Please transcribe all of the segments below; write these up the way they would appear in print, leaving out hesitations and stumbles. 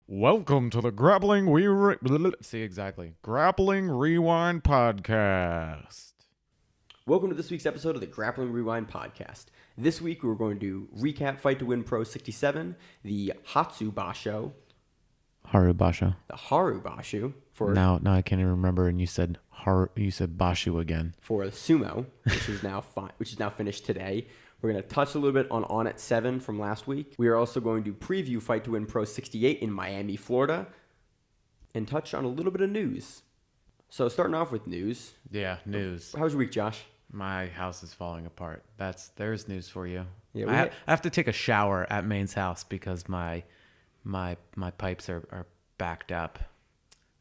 Welcome to the Grappling Grappling Rewind podcast. Welcome to this week's episode of the Grappling Rewind podcast. This week we're going to recap Fight to Win Pro 67, the Hatsu Basho, Haru Basho. the Haru Basho for Now I can't even remember. And you said Bashu again. for Sumo, which is now finished today. We're going to touch a little bit on Onnit 7 from last week. We are also going to preview Fight to Win Pro 68 in Miami, Florida, and touch on a little bit of news. So starting off with news. Yeah, news. How was your week, Josh? My house is falling apart. There's news for you. Yeah, I have to take a shower at Maine's house because my pipes are backed up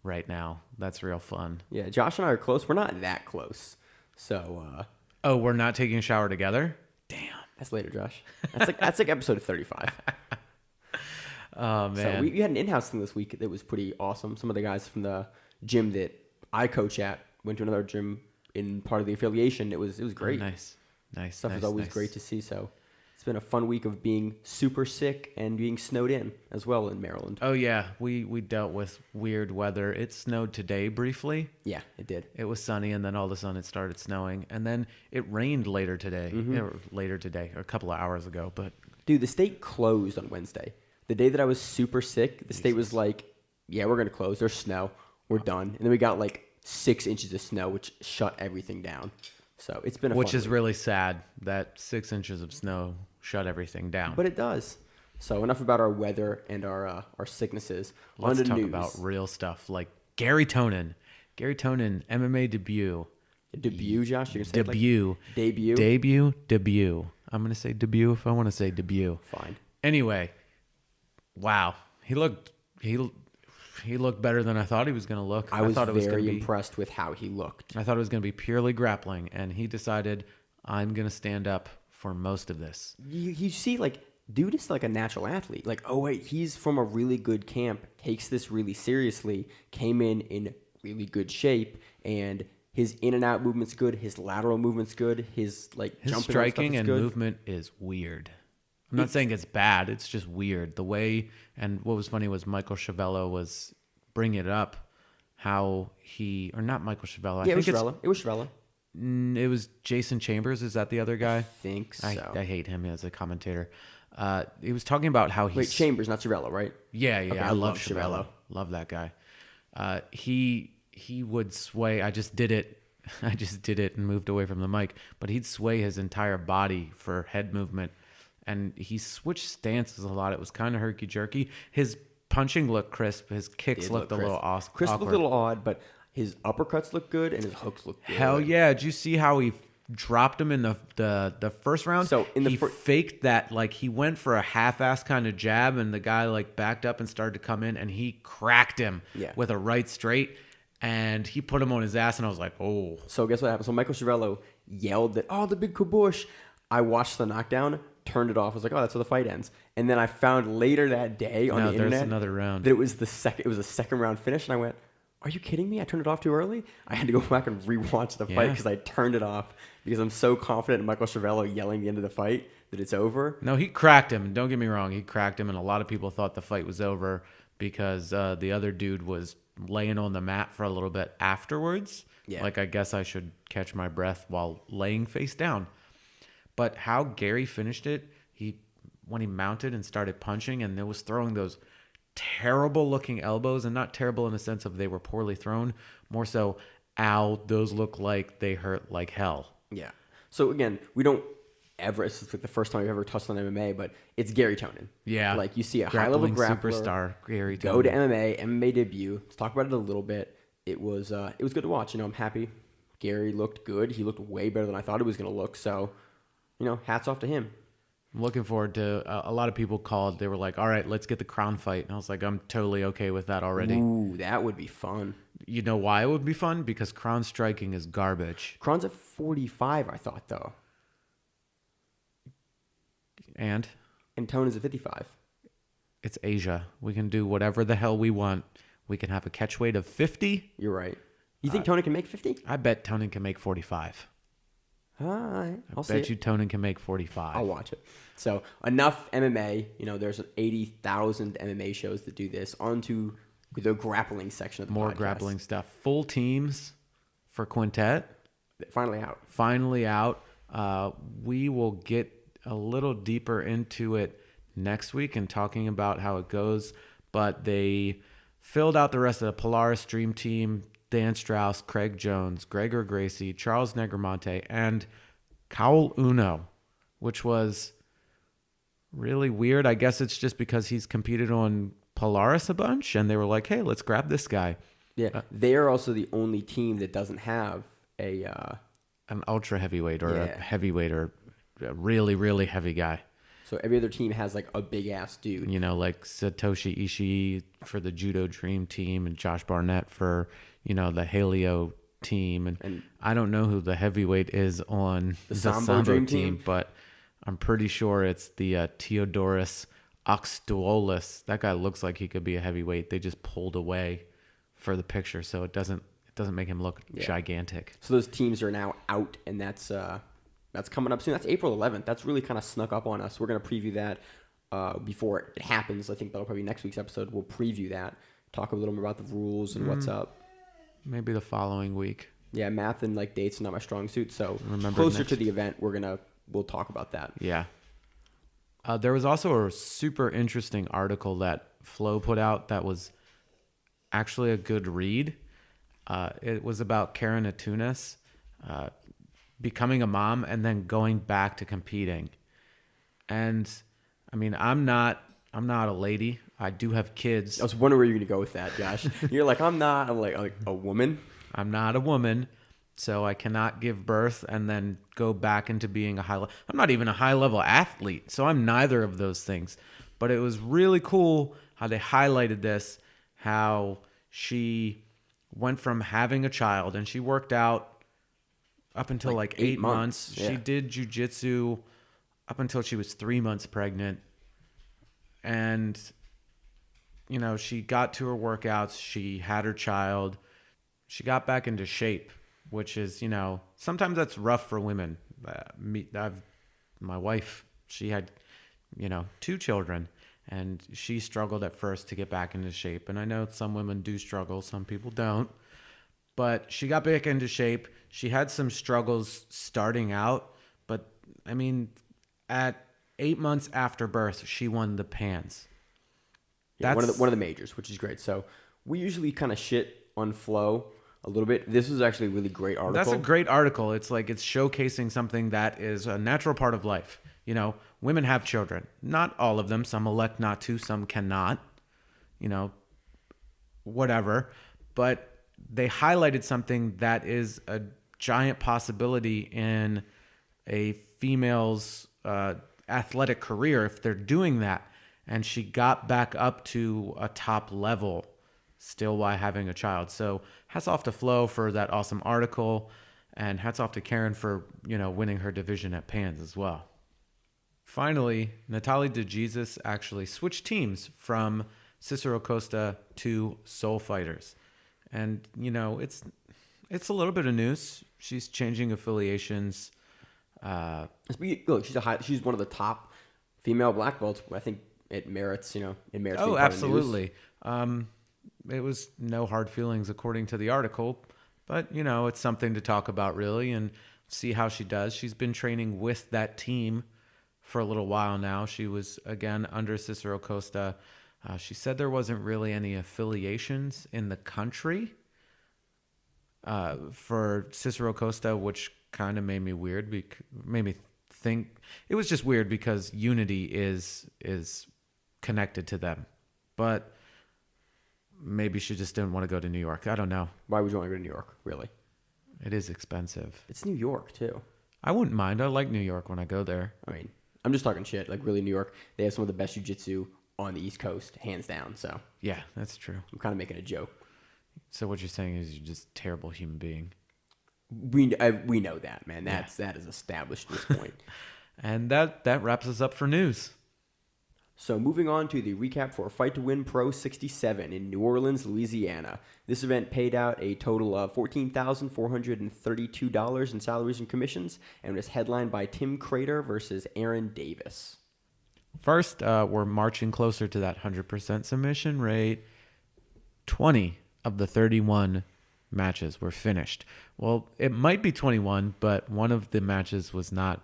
right now. That's real fun. Yeah, Josh and I are close. We're not that close. So Oh, we're not taking a shower together? Damn. that's later, Josh. That's like episode 35. Oh, man. So we had an in-house thing this week that was pretty awesome. Some of the guys from the gym that I coach at went to another gym in part of the affiliation. It was great. Oh, nice. Stuff is always great to see. So it's been a fun week of being super sick and being snowed in as well in Maryland. Oh, yeah. We dealt with weird weather. It snowed today briefly. Yeah, it did. It was sunny, and then all of a sudden it started snowing. And then it rained later today. Or a couple of hours ago. But Dude, the state closed on Wednesday. The day that I was super sick, the state was like, yeah, we're going to close. There's snow. We're done. And then we got like 6 inches of snow, which shut everything down. So it's been a which fun is week. really sad that 6 inches of snow shut everything down. But it does. So enough about our weather and our sicknesses. Let's On to talk news. about real stuff like Garry Tonon. Garry Tonon, MMA debut. Debut, Josh? You're going to say Debut. Debut. I'm going to say debut if I want to say debut. Fine. Anyway, wow. He looked better than I thought he was going to look. I was thought it was very gonna be, impressed with how he looked. I thought it was going to be purely grappling, and he decided, I'm going to stand up for most of this. You see, like, dude is like a natural athlete. Like, oh, wait, he's from a really good camp, takes this really seriously, came in really good shape, and his in and out movement's good, his lateral movement's good, his jumping Striking and good. movement is weird. I'm not saying it's bad. It's just weird. The way, and what was funny was Michael Chavello was bringing it up, how he, or not Michael Chavello. Yeah, I think it was Shvella. it was Jason Chambers. Is that the other guy? I think so. I hate him as a commentator. He was talking about how he's... Wait, Chambers, not Shvella, right? Yeah. Okay, I love Chavello. Chavello. Love that guy. He would sway. I just did it and moved away from the mic. But he'd sway his entire body for head movement. And he switched stances a lot. It was kind of herky-jerky. His punching looked crisp. His kicks looked a little awkward. Chris looked a little odd, but his uppercuts looked good and his hooks looked good. Hell yeah. Did you see how he dropped him in the first round? So he faked that. Like, he went for a half-ass kind of jab, and the guy like backed up and started to come in, and he cracked him with a right straight. And he put him on his ass, and I was like, oh. So guess what happened? So Michael Chavello yelled that, oh, the big kabush. I watched the knockdown, turned it off. I was like, oh, that's how the fight ends. And then I found later that day on the internet there's another round. that it was a second round finish. And I went, are you kidding me? I turned it off too early? I had to go back and rewatch the fight because I turned it off because I'm so confident in Michael Chavello yelling the end of the fight that it's over. No, he cracked him. Don't get me wrong. He cracked him, and a lot of people thought the fight was over because the other dude was laying on the mat for a little bit afterwards. Yeah. Like, I guess I should catch my breath while laying face down. But how Garry finished it, when he mounted and started punching and it was throwing those terrible looking elbows, and not terrible in the sense of they were poorly thrown, more so, ow, those look like they hurt like hell. Yeah. So again, we don't ever, it's like the first time we've ever touched on MMA, but it's Garry Tonon. Yeah. Like, you see a high level grappler, superstar, Garry Tonon. go to MMA debut. Let's talk about it a little bit. It was good to watch. I'm happy. Garry looked good. He looked way better than I thought he was going to look. So, hats off to him. I'm looking forward to, a lot of people called, they were like, all right, let's get the crown fight. And I was like, I'm totally okay with that already. Ooh, that would be fun. You know why it would be fun? Because crown striking is garbage. Kron's at 45, I thought, though. And Tonon is at 55. it's Asia. We can do whatever the hell we want. We can have a catch weight of 50. You're right. You think Tonon can make 50? I bet Tonon can make 45. All right. I bet you Tonon can make 45. I'll watch it. So enough MMA. There's 80,000 MMA shows that do this. On to the grappling section of the More podcast. grappling stuff. Full teams for Quintet. Finally out. Finally out. We will get a little deeper into it next week and talking about how it goes. But they filled out the rest of the Polaris Dream Team. Dan Strauss, Craig Jones, Gregor Gracie, Charles Negromonte, and Kaul Uno, which was really weird. I guess it's just because he's competed on Polaris a bunch, and they were like, hey, let's grab this guy. Yeah, they are also the only team that doesn't have an ultra heavyweight or a heavyweight or a really, really heavy guy. So every other team has like a big ass dude. Like Satoshi Ishii for the Judo Dream Team and Josh Barnett for, the Haleo team. And I don't know who the heavyweight is on the Sambo Dream team, but I'm pretty sure it's the Theodoros Oxtuolis. That guy looks like he could be a heavyweight. They just pulled away for the picture, so it doesn't make him look gigantic. So those teams are now out, and that's coming up soon. That's April 11th. That's really kind of snuck up on us. We're going to preview that before it happens. I think that'll probably be next week's episode. We'll preview that, talk a little more about the rules and what's up. Maybe the following week. Yeah, math and dates are not my strong suit. So Remember closer to the event, we'll talk about that. Yeah. There was also a super interesting article that Flo put out that was actually a good read. It was about Karen Atunis becoming a mom and then going back to competing. And I mean, I'm not a lady. I do have kids. I was wondering where you're going to go with that, Josh. You're like, I'm like a woman. I'm not a woman, so I cannot give birth and then go back into being I'm not even a high-level athlete, so I'm neither of those things. But it was really cool how they highlighted this, how she went from having a child, and she worked out up until like 8 months. Yeah. She did jiu-jitsu up until she was 3 months pregnant. And, she got to her workouts. She had her child. She got back into shape, which is, sometimes that's rough for women. My wife, she had, 2 children, and she struggled at first to get back into shape. And I know some women do struggle. Some people don't. But she got back into shape. She had some struggles starting out. But, I mean, at 8 months after birth, she won the Pans. Yeah, one of the majors, which is great. So we usually kind of shit on Flo a little bit. This was actually a really great article. That's a great article. It's like it's showcasing something that is a natural part of life. Women have children. Not all of them. Some elect not to. Some cannot. Whatever. But they highlighted something that is a giant possibility in a female's athletic career if they're doing that. And she got back up to a top level still while having a child. So hats off to Flo for that awesome article, and hats off to Karen for, winning her division at Pans as well. Finally, Natalie DeJesus actually switched teams from Cicero Costa to Soul Fighters. And, it's a little bit of news. She's changing affiliations. Look, she's one of the top female black belts. I think it merits, Oh, absolutely. It was no hard feelings according to the article, but it's something to talk about really and see how she does. She's been training with that team for a little while now. She was again under Cicero Costa. She said there wasn't really any affiliations in the country for Cicero Costa, which kind of made me weird. Made me think it was just weird because Unity is connected to them, but maybe she just didn't want to go to New York. I don't know. Why would you want to go to New York? Really? It is expensive. It's New York too. I wouldn't mind. I like New York when I go there. I mean, I'm just talking shit. Like really, New York. They have some of the best jiu-jitsu on the East Coast, hands down. So yeah, that's true. I'm kind of making a joke. So what you're saying is you're just a terrible human being. We know that, man. That is established at this point. And that wraps us up for news. So moving on to the recap for Fight to Win Pro 67 in New Orleans, Louisiana. This event paid out a total of $14,432 in salaries and commissions and was headlined by Tim Crater versus Aaron Davis. First, we're marching closer to that 100% submission rate. 20 of the 31 matches were finished. Well, it might be 21, but one of the matches was not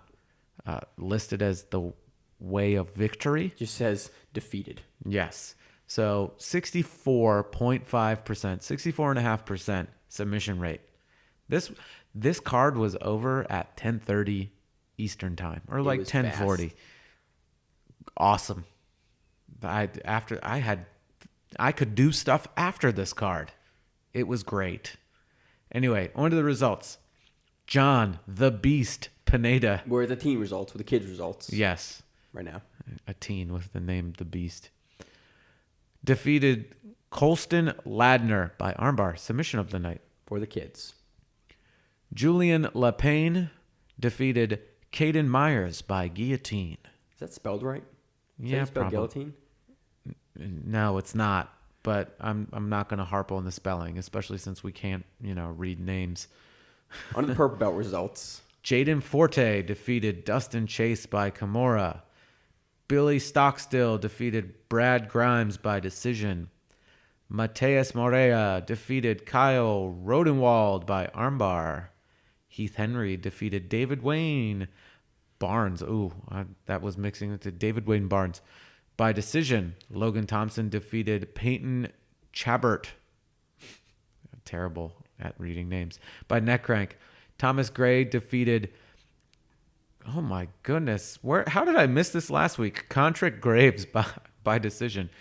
listed as the way of victory. Just says defeated. Yes. So 64.5%, 64.5% submission rate. This card was over at 10:30 Eastern time, or like 10:40. Awesome. I could do stuff after this card. It was great. Anyway, on to the results. John the Beast Pineda. We're at the teen results, with the kids' results. Yes. Right now. A teen with the name The Beast. Defeated Colston Ladner by armbar. Submission of the night. For the kids. Julian Lapayne defeated Caden Myers by guillotine. Is that spelled right? Yeah, spelled probably. guillotine? No, it's not. But I'm not going to harp on the spelling, especially since we can't, read names. On to the purple belt results. Jaden Forte defeated Dustin Chase by Kimura. Billy Stockstill defeated Brad Grimes by decision. Mateus Morea defeated Kyle Rodenwald by armbar. Heath Henry defeated David Wayne Barnes. That was mixing into David Wayne Barnes by decision. Logan Thompson defeated Peyton Chabert. Terrible at reading names. By neck crank. Thomas Gray defeated... Oh my goodness. How did I miss this last week? Contrick Graves by decision.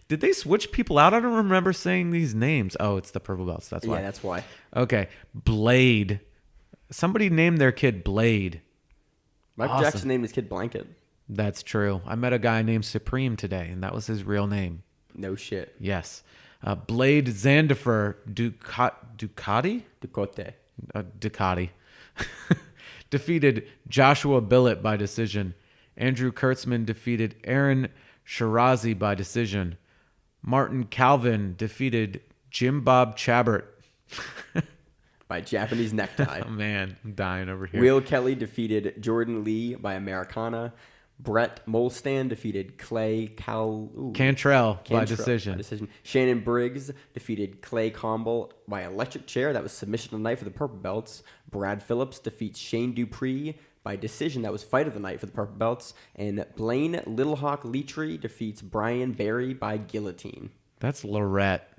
Did they switch people out? I don't remember saying these names. Oh, it's the purple belts. That's why. Yeah, that's why. Okay. Blade. Somebody named their kid Blade. Michael Jackson named his kid Blanket. That's true. I met a guy named Supreme today, and that was his real name. No shit. Yes. Blade Zandifer Ducati? Ducati. Defeated Joshua Billett by decision. Andrew Kurtzman defeated Aaron Shirazi by decision. Martin Calvin defeated Jim Bob Chabert. By Japanese necktie. Oh, man. I'm dying over here. Will Kelly defeated Jordan Lee by Americana. Brett Molstan defeated Cantrell by decision. Shannon Briggs defeated Clay Campbell by electric chair. That was submission of the night for the purple belts. Brad Phillips defeats Shane Dupree by decision. That was fight of the night for the purple belts. And Blaine Littlehawk Leetry defeats Brian Barry by guillotine. That's Lorette.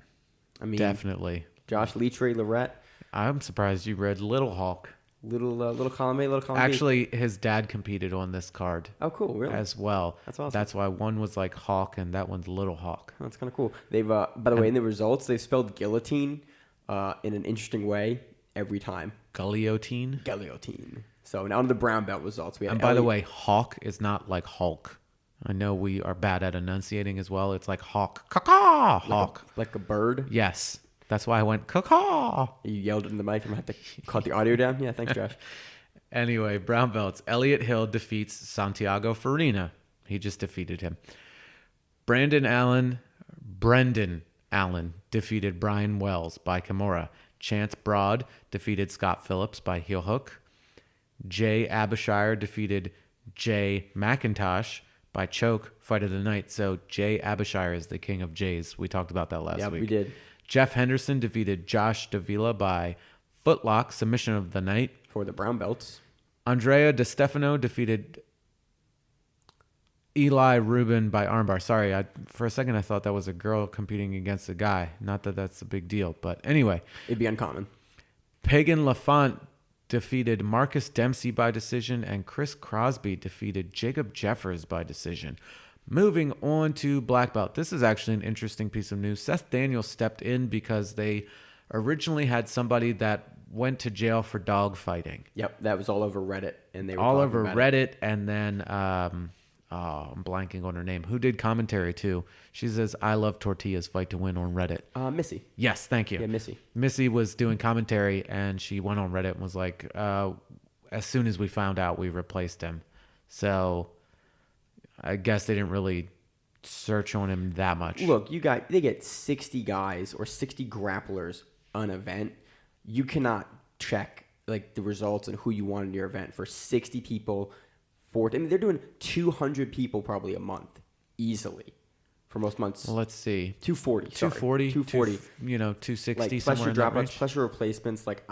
I mean, definitely. Josh Leetry, Lorette. I'm surprised you read Little Hawk. Little column A, little column B. Actually, his dad competed on this card. Oh, cool! Really? As well. That's awesome. That's why one was like Hawk and that one's Little Hawk. Oh, that's kind of cool. They've, by the way, in the results, they've spelled guillotine in an interesting way every time. Guillotine. So now to the brown belt results. We had by the way, Hawk is not like Hulk. I know we are bad at enunciating as well. It's like Hawk. Caw-caw! Hawk. Like a bird? Yes. That's why I went caw-caw. You yelled it in the mic. I'm going to have to cut the audio down. Yeah, thanks, Josh. Anyway, brown belts. Elliot Hill defeats Santiago Farina. He just defeated him. Brendan Allen defeated Brian Wells by Kimura. Chance Broad defeated Scott Phillips by heel hook. Jay Abishire defeated Jay McIntosh by choke, fight of the night. So Jay Abishire is the king of Jays. We talked about that last week. Yeah, we did. Jeff Henderson defeated Josh Davila by footlock, submission of the night. For the brown belts. Andrea DeStefano defeated Eli Rubin by armbar. Sorry, for a second I thought that was a girl competing against a guy. Not that that's a big deal, but anyway. It'd be uncommon. Pagan Lafont defeated Marcus Dempsey by decision, and Chris Crosby defeated Jacob Jeffers by decision. Moving on to black belt. This is actually an interesting piece of news. Seth Daniels stepped in because they originally had somebody that went to jail for dog fighting. Yep, that was all over Reddit, and they were all over Reddit, it. And then I'm blanking on her name. Who did commentary too? She says, "I love tortillas, fight to win" on Reddit. Missy. Yes, thank you. Yeah, Missy. Missy was doing commentary, and she went on Reddit and was like, "As soon as we found out, we replaced him." So I guess they didn't really search on him that much. Look, they get 60 guys or 60 grapplers an event. You cannot check like the results and who you want in your event for 60 people. They're doing 200 people probably a month easily for most months. Well, let's see. 240. 240. 240. 260 Like somewhere in that range. plus your replacements. Like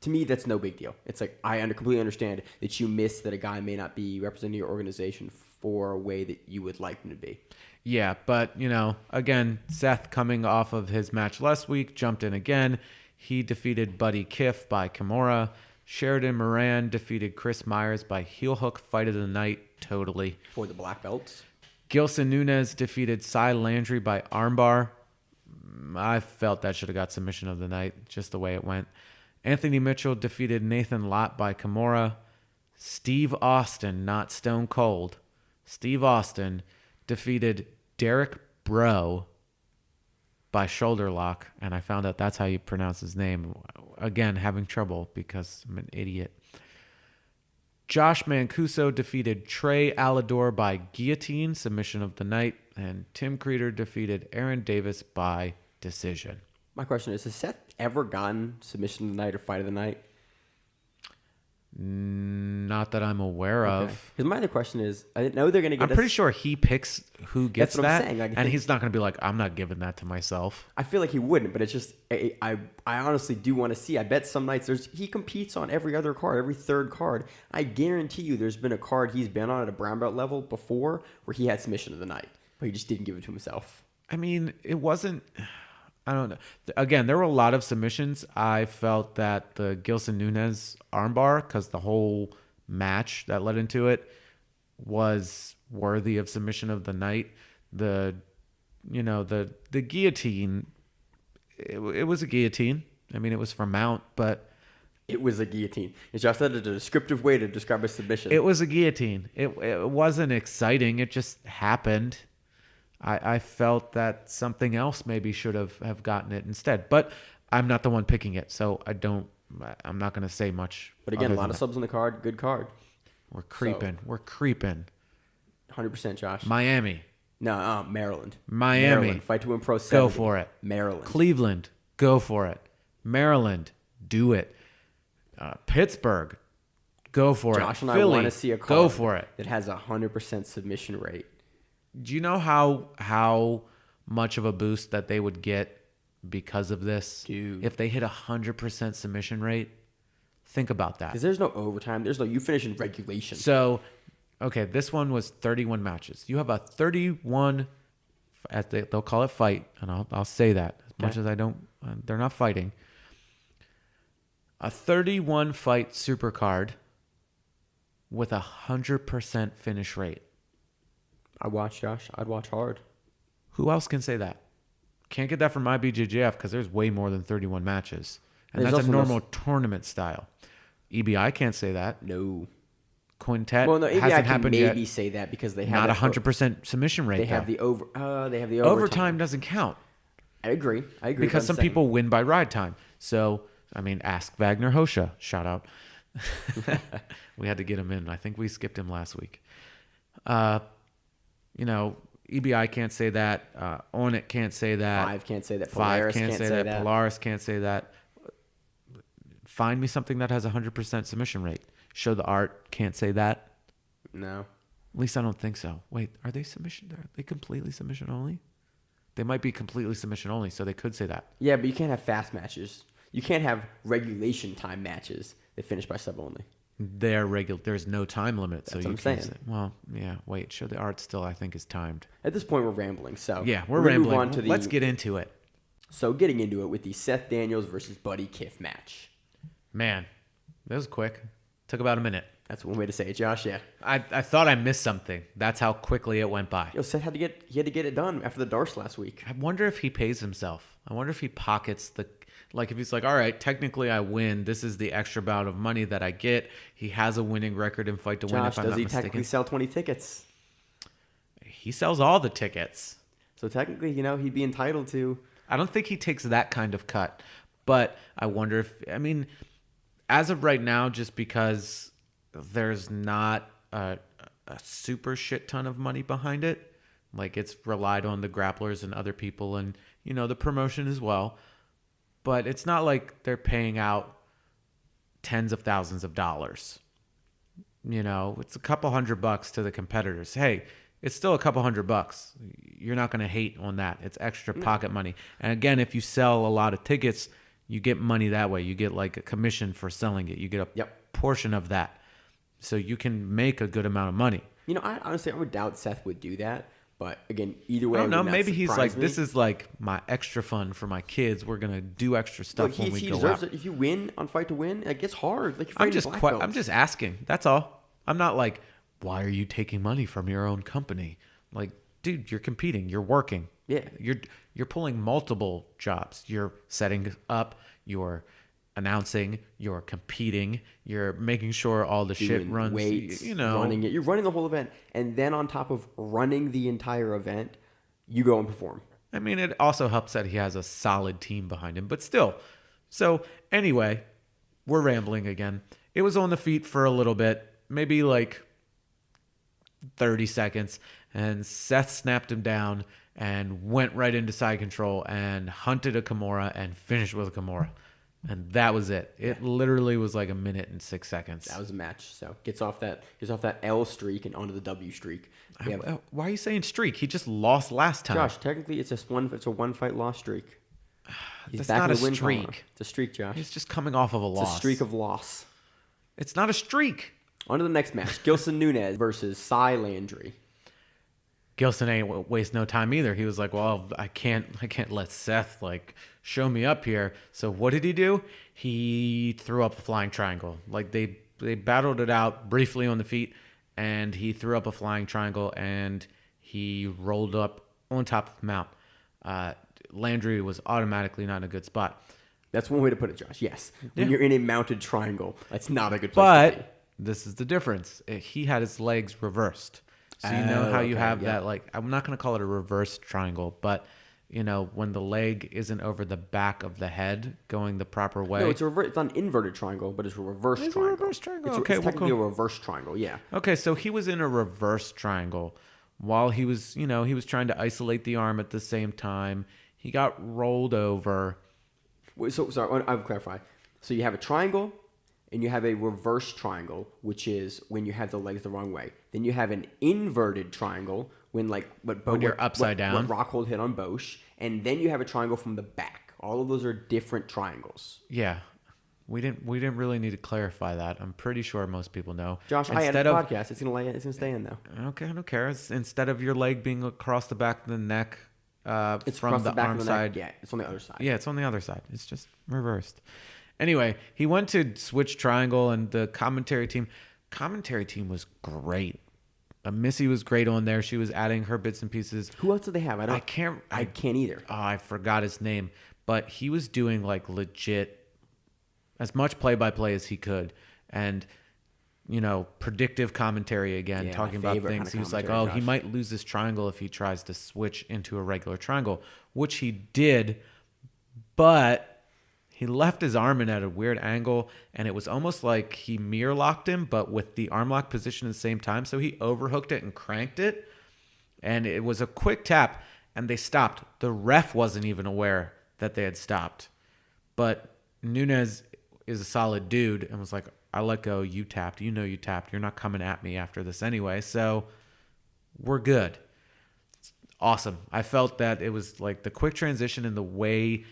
to me, that's no big deal. It's like I completely understand that you miss that a guy may not be representing your organization for a way that you would like him to be. Yeah, but, again, Seth coming off of his match last week, jumped in again. He defeated Buddy Kiff by Kimura. Sheridan Moran defeated Chris Myers by heel hook fight of the night, totally. For the black belts. Gilson Nunez defeated Cy Landry by armbar. I felt that should have got submission of the night, just the way it went. Anthony Mitchell defeated Nathan Lott by Kimura. Steve Austin, not Stone Cold. Steve Austin defeated Derek Bro by shoulder lock, and I found out that's how you pronounce his name. Again, having trouble because I'm an idiot. Josh Mancuso defeated Trey Alador by guillotine, submission of the night, and Tim Creeder defeated Aaron Davis by decision. My question is, has Seth ever gotten submission of the night or fight of the night? Not that I'm aware of. Because my other question is, I didn't know they're going to get. I'm pretty sure he picks who gets That's what I'm that, saying. and he's not going to be like, I'm not giving that to myself. I feel like he wouldn't, but it's just I honestly do want to see. I bet some nights he competes on every other card, every third card. I guarantee you, there's been a card he's been on at a brown belt level before where he had submission of the night, but he just didn't give it to himself. I mean, it wasn't. I don't know. Again, there were a lot of submissions. I felt that the Gilson Nunez armbar, because the whole match that led into it was worthy of submission of the night. The guillotine, it was a guillotine. I mean, it was from Mount, but it was a guillotine. It's just a descriptive way to describe a submission. It was a guillotine. It wasn't exciting. It just happened. I felt that something else maybe should have gotten it instead, but I'm not the one picking it, so I'm not going to say much. But again, a lot of subs on the card. Good card. We're creeping. We're creeping. 100%, Josh. Miami. No, Maryland. Maryland. Fight to win Pro 70. Go for it. Maryland. Cleveland. Go for it. Maryland. Do it. Pittsburgh. Go for it. Josh and Philly, I want to see a card go for it. that has a 100% submission rate. Do you know how much of a boost that they would get because of this? Dude. If they hit 100% submission rate, think about that. Because there's no overtime. You finish in regulation. So, okay, this one was 31 matches. You have a 31, they'll call it fight, and I'll say that as much as I don't. They're not fighting. A 31 fight super card with 100% finish rate. I'd watch, Josh. I'd watch hard. Who else can say that? Can't get that from IBJJF because there's way more than 31 matches. And There's that's a also normal tournament style. EBI can't say that. No. Quintet Well, no, ABI hasn't can happened maybe yet. say that because they have Not 100% submission rate. They have though. the over. They have the Overtime doesn't count. I agree. Because some people win by ride time. So, I mean, ask Wagner Hosha. Shout out. We had to get him in. I think we skipped him last week. EBI can't say that. Onnit can't say that. Five can't say that. Five Polaris can't say that. Polaris can't say that. Find me something that has 100% submission rate. Show the art can't say that. No. At least I don't think so. Wait, are they submission? Are they completely submission only? They might be completely submission only, so they could say that. Yeah, but you can't have fast matches. You can't have regulation time matches that finish by sub only. There's no time limit, so That's you what I'm can't saying. say. Well, yeah. Wait, show the art still. I think is timed. At this point, we're rambling. So Yeah, we're gonna rambling. Move on to Let's get into it. So getting into it with the Seth Daniels versus Buddy Kiff match. Man, that was quick. Took about a minute. That's one way to say it, Josh. Yeah. I thought I missed something. That's how quickly it went by. Seth had to get it done after the Darce last week. I wonder if he pays himself. I wonder if he pockets if he's like, all right, technically I win. This is the extra amount of money that I get. He has a winning record in Fight to Win. Josh, If I'm does not he mistaken. technically sell 20 tickets? He sells all the tickets. So technically, he'd be entitled to. I don't think he takes that kind of cut, but I wonder if, as of right now, just because there's not a super shit ton of money behind it. Like, it's relied on the grapplers and other people and, the promotion as well. But it's not like they're paying out tens of thousands of dollars. It's a couple $100 to the competitors. Hey, it's still a couple $100. You're not going to hate on that. It's extra pocket money. And again, if you sell a lot of tickets, you get money that way. You get like a commission for selling it. You get a portion of that. So you can make a good amount of money. I honestly would doubt Seth would do that. But again, either way, I don't know. Maybe he's like, this is like my extra fun for my kids. We're gonna do extra stuff when we go out. If you win on Fight to Win, it gets hard. Like I'm just asking. That's all. I'm not like, why are you taking money from your own company? Like, dude, you're competing. You're working. Yeah. You're pulling multiple jobs. You're setting up. You're announcing. You're competing. You're making sure all the shit runs. Weights, running it. You're running the whole event, and then on top of running the entire event, you go and perform. I mean, it also helps that he has a solid team behind him, but still. So anyway, we're rambling again. It was on the feet for a little bit, maybe like 30 seconds, and Seth snapped him down and went right into side control and hunted a Kimura and finished with a Kimura. And that was it. It literally was like a minute and 6 seconds. That was a match. So gets off that L streak and onto the W streak. Why are you saying streak? He just lost last time. Josh, technically it's a one fight loss streak. He's That's not a streak. Column. It's a streak, Josh. He's just coming off of a loss. It's a streak of loss. It's not a streak. On to the next match. Gilson Nunez versus Cy Landry. Gilson ain't waste no time either. He was like, well, I can't let Seth like show me up here. So what did he do? He threw up a flying triangle. Like they battled it out briefly on the feet, and he threw up a flying triangle and he rolled up on top of the mount. Landry was automatically not in a good spot. That's one way to put it, Josh. Yes. When you're in a mounted triangle, that's not a good place to be. But this is the difference. He had his legs reversed. So you know how you have that, like, I'm not going to call it a reverse triangle, but, when the leg isn't over the back of the head going the proper way. No, it's not an inverted triangle, but it's a reverse triangle. A reverse triangle? It's technically a reverse triangle, yeah. Okay, so he was in a reverse triangle while he was, he was trying to isolate the arm at the same time. He got rolled over. Wait, sorry, I'll clarify. So you have a triangle, and you have a reverse triangle, which is when you have the legs the wrong way. Then you have an inverted triangle when you're upside down. What Rockhold hit on Bosch. And then you have a triangle from the back. All of those are different triangles. Yeah. We didn't really need to clarify that. I'm pretty sure most people know. Josh, I edit the podcast. It's gonna stay in though. Okay, I don't care. Instead of your leg being across the back of the neck, it's from the arm side. Yeah, it's on the other side. Yeah, it's on the other side. It's just reversed. Anyway, he went to switch triangle, and the commentary team was great. Missy was great on there. She was adding her bits and pieces. Who else did they have? I can't either. Oh, I forgot his name, but he was doing like legit as much play-by-play as he could, and predictive commentary again, talking about things. He was like, "Oh, he might lose this triangle if he tries to switch into a regular triangle," which he did, but he left his arm in at a weird angle, and it was almost like he mirror locked him, but with the arm lock position at the same time. So he overhooked it and cranked it, and it was a quick tap, and they stopped. The ref wasn't even aware that they had stopped. But Nunez is a solid dude and was like, I let go, you tapped. You tapped. You're not coming at me after this anyway, so we're good. It's awesome. I felt that it was like the quick transition and the way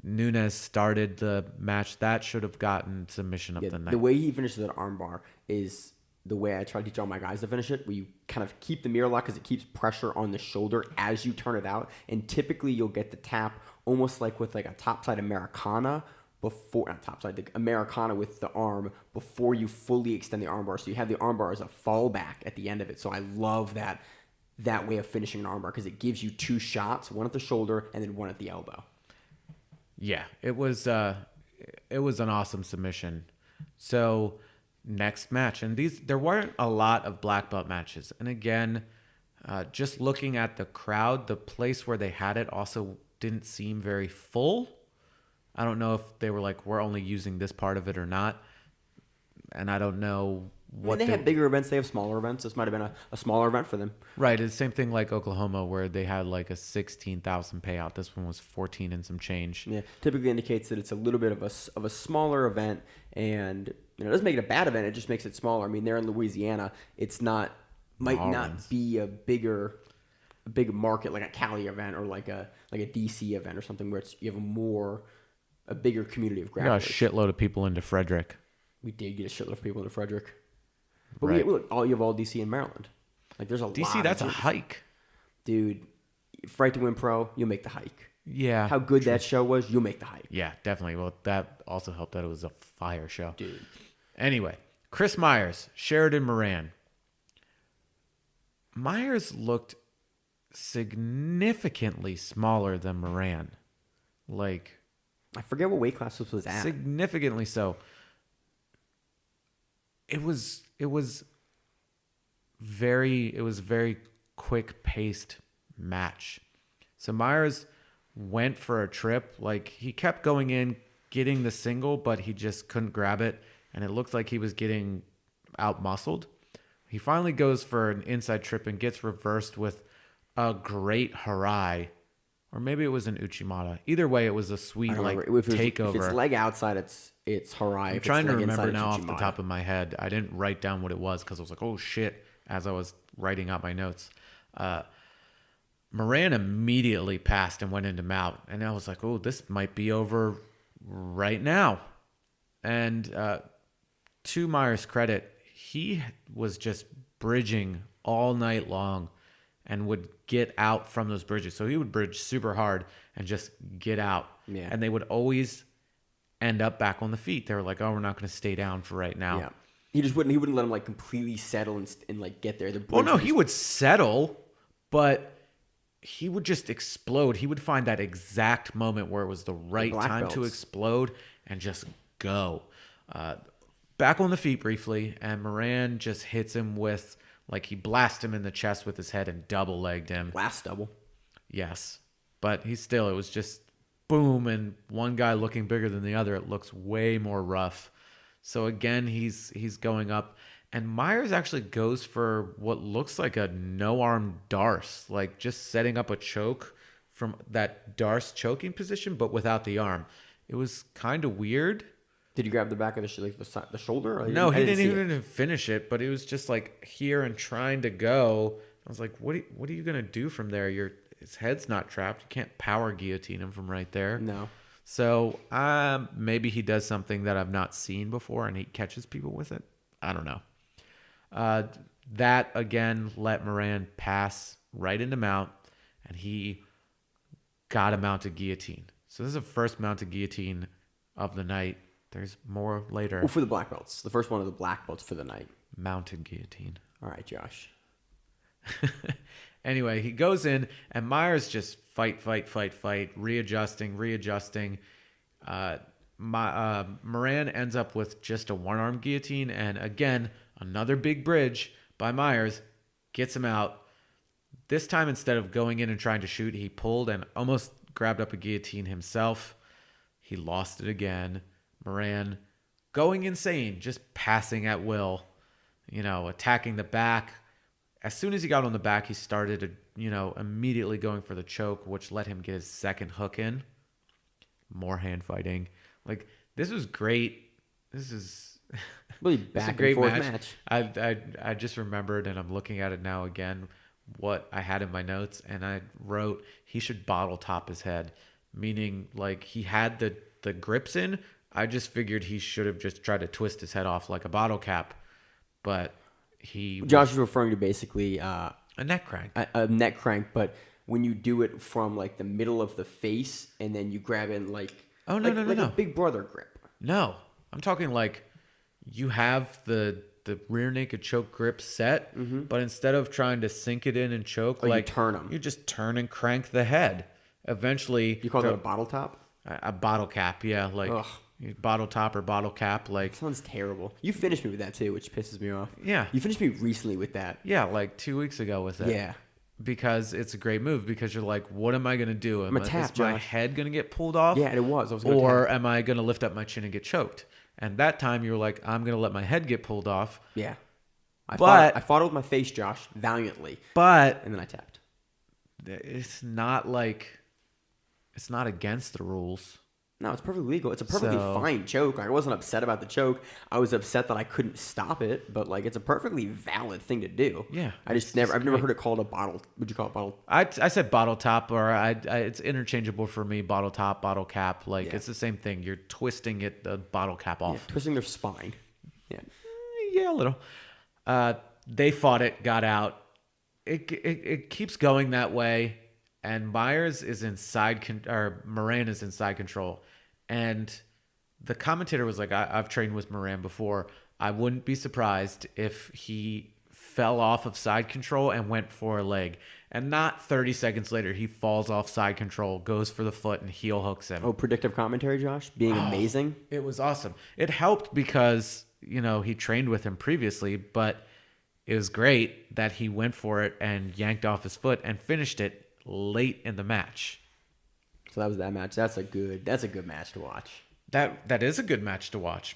Nunez started the match, that should have gotten submission of the night. The way he finishes that armbar is the way I try to teach all my guys to finish it, where you kind of keep the mirror lock because it keeps pressure on the shoulder as you turn it out. And typically you'll get the tap almost like with like a topside Americana the Americana with the arm before you fully extend the armbar. So you have the armbar as a fallback at the end of it. So I love that way of finishing an armbar because it gives you two shots, one at the shoulder and then one at the elbow. Yeah, it was an awesome submission. So next match, and there weren't a lot of black belt matches. And again, just looking at the crowd, the place where they had it also didn't seem very full. I don't know if they were like, we're only using this part of it or not. And I don't know I mean, they have bigger events. They have smaller events. This might have been a smaller event for them. Right. It's the same thing like Oklahoma where they had like a 16,000 payout. This one was 14 and some change. Yeah, typically indicates that it's a little bit of a smaller event, and it doesn't make it a bad event. It just makes it smaller. I mean, they're in Louisiana. It's not not be a big market like a Cali event or like a DC event or something where you have a bigger community of grapplers. We got a shitload of people into Frederick. We did get a shitload of people into Frederick. But right. you have all DC in Maryland. Like there's a lot. DC, that's a hike. Dude, Fight to Win Pro, you'll make the hike. Yeah. How good that show was, you'll make the hike. Yeah, definitely. Well, that also helped that it was a fire show. Dude. Anyway, Chris Myers, Sheridan Moran. Myers looked significantly smaller than Moran. Like, I forget what weight class this was at. Significantly so. It was very quick paced match. So Myers went for a trip. Like, he kept going in, getting the single, but he just couldn't grab it, and it looked like he was getting out muscled. He finally goes for an inside trip and gets reversed with a great harai, or maybe it was an uchimata. Either way, it was a sweet takeover. If it's leg outside, it's harai. I'm trying to remember now off the top of my head. I didn't write down what it was because I was like, oh shit, as I was writing out my notes. Moran immediately passed and went into mount, and I was like, oh, this might be over right now. And to Myers' credit, he was just bridging all night long and would get out from those bridges. So he would bridge super hard and just get out. Yeah. And they would always end up back on the feet. They were like, oh, we're not going to stay down for right now. Yeah. He wouldn't let him like completely settle and like get there. Oh no, he would settle, but he would just explode. He would find that exact moment where it was the right time to explode and just go. Back on the feet briefly, and Moran just hits him with, like, he blasted him in the chest with his head and double-legged him. Last double. Yes. But it was just boom, and one guy looking bigger than the other. It looks way more rough. So again, he's going up, and Myers actually goes for what looks like a no-arm darce, like just setting up a choke from that darce choking position, but without the arm. It was kind of weird. Did you grab the back of the shoulder? No, he didn't even finish it, but it was just like here and trying to go. I was like, what are you going to do from there? His head's not trapped. You can't power guillotine him from right there. No. So maybe he does something that I've not seen before and he catches people with it. I don't know. That, again, let Moran pass right into mount, and he got a mounted guillotine. So this is the first mounted guillotine of the night. There's more later. Well, for the black belts. The first one of the black belts for the night. Mounted guillotine. All right, Josh. Anyway, he goes in, and Myers just fight, readjusting. Moran ends up with just a one-arm guillotine, and again, another big bridge by Myers gets him out. This time, instead of going in and trying to shoot, he pulled and almost grabbed up a guillotine himself. He lost it again. Moran going insane, just passing at will, attacking the back. As soon as he got on the back, he started, immediately going for the choke, which let him get his second hook in. More hand fighting. Like, this was great. This is really back and great forth match. I just remembered, and I'm looking at it now again, what I had in my notes, and I wrote he should bottle top his head, meaning like he had the grips in. I just figured he should have just tried to twist his head off like a bottle cap, but Josh is referring to basically a neck crank. A neck crank, but when you do it from like the middle of the face and then you grab in like a Big Brother grip. No, I'm talking like you have the rear naked choke grip set, but instead of trying to sink it in and choke, you turn them. You just turn and crank the head. Eventually, you call that a bottle top? A bottle cap, yeah, like. Ugh. Bottle top or bottle cap, like, sounds terrible. You finished me with that too, which pisses me off. Yeah, you finished me recently with that. Yeah, like 2 weeks ago with it. Yeah, because it's a great move. Because you're like, what am I gonna do? Is my head gonna get pulled off? Yeah, it was. Or am I gonna lift up my chin and get choked? And that time you were like, I'm going to let my head get pulled off. Yeah. I But- fought it with my face, Josh, valiantly. But And then I tapped. it's not against the rules. No, it's perfectly legal. It's a perfectly So- fine choke. I wasn't upset about the choke. I was upset that I couldn't stop it, but like it's a perfectly valid thing to do. Yeah, I've never heard it called a bottle. Would you call it bottle? I said bottle top, or it's interchangeable for me. Bottle top, bottle cap, like Yeah. it's the same thing. You're twisting the bottle cap Yeah, off. twisting their spine. Yeah. Yeah, a little. They fought it, got out. It keeps going that way, and Myers is Moran is in side control, and the commentator was like, I've trained with Moran before. I wouldn't be surprised if he fell off of side control and went for a leg, and not 30 seconds later he falls off side control, goes for the foot, and heel hooks him. Oh, predictive commentary, Josh, being amazing. It was awesome. It helped because, he trained with him previously, but it was great that he went for it and yanked off his foot and finished it late in the match. So that was that match. That's a good match to watch. That is a good match to watch.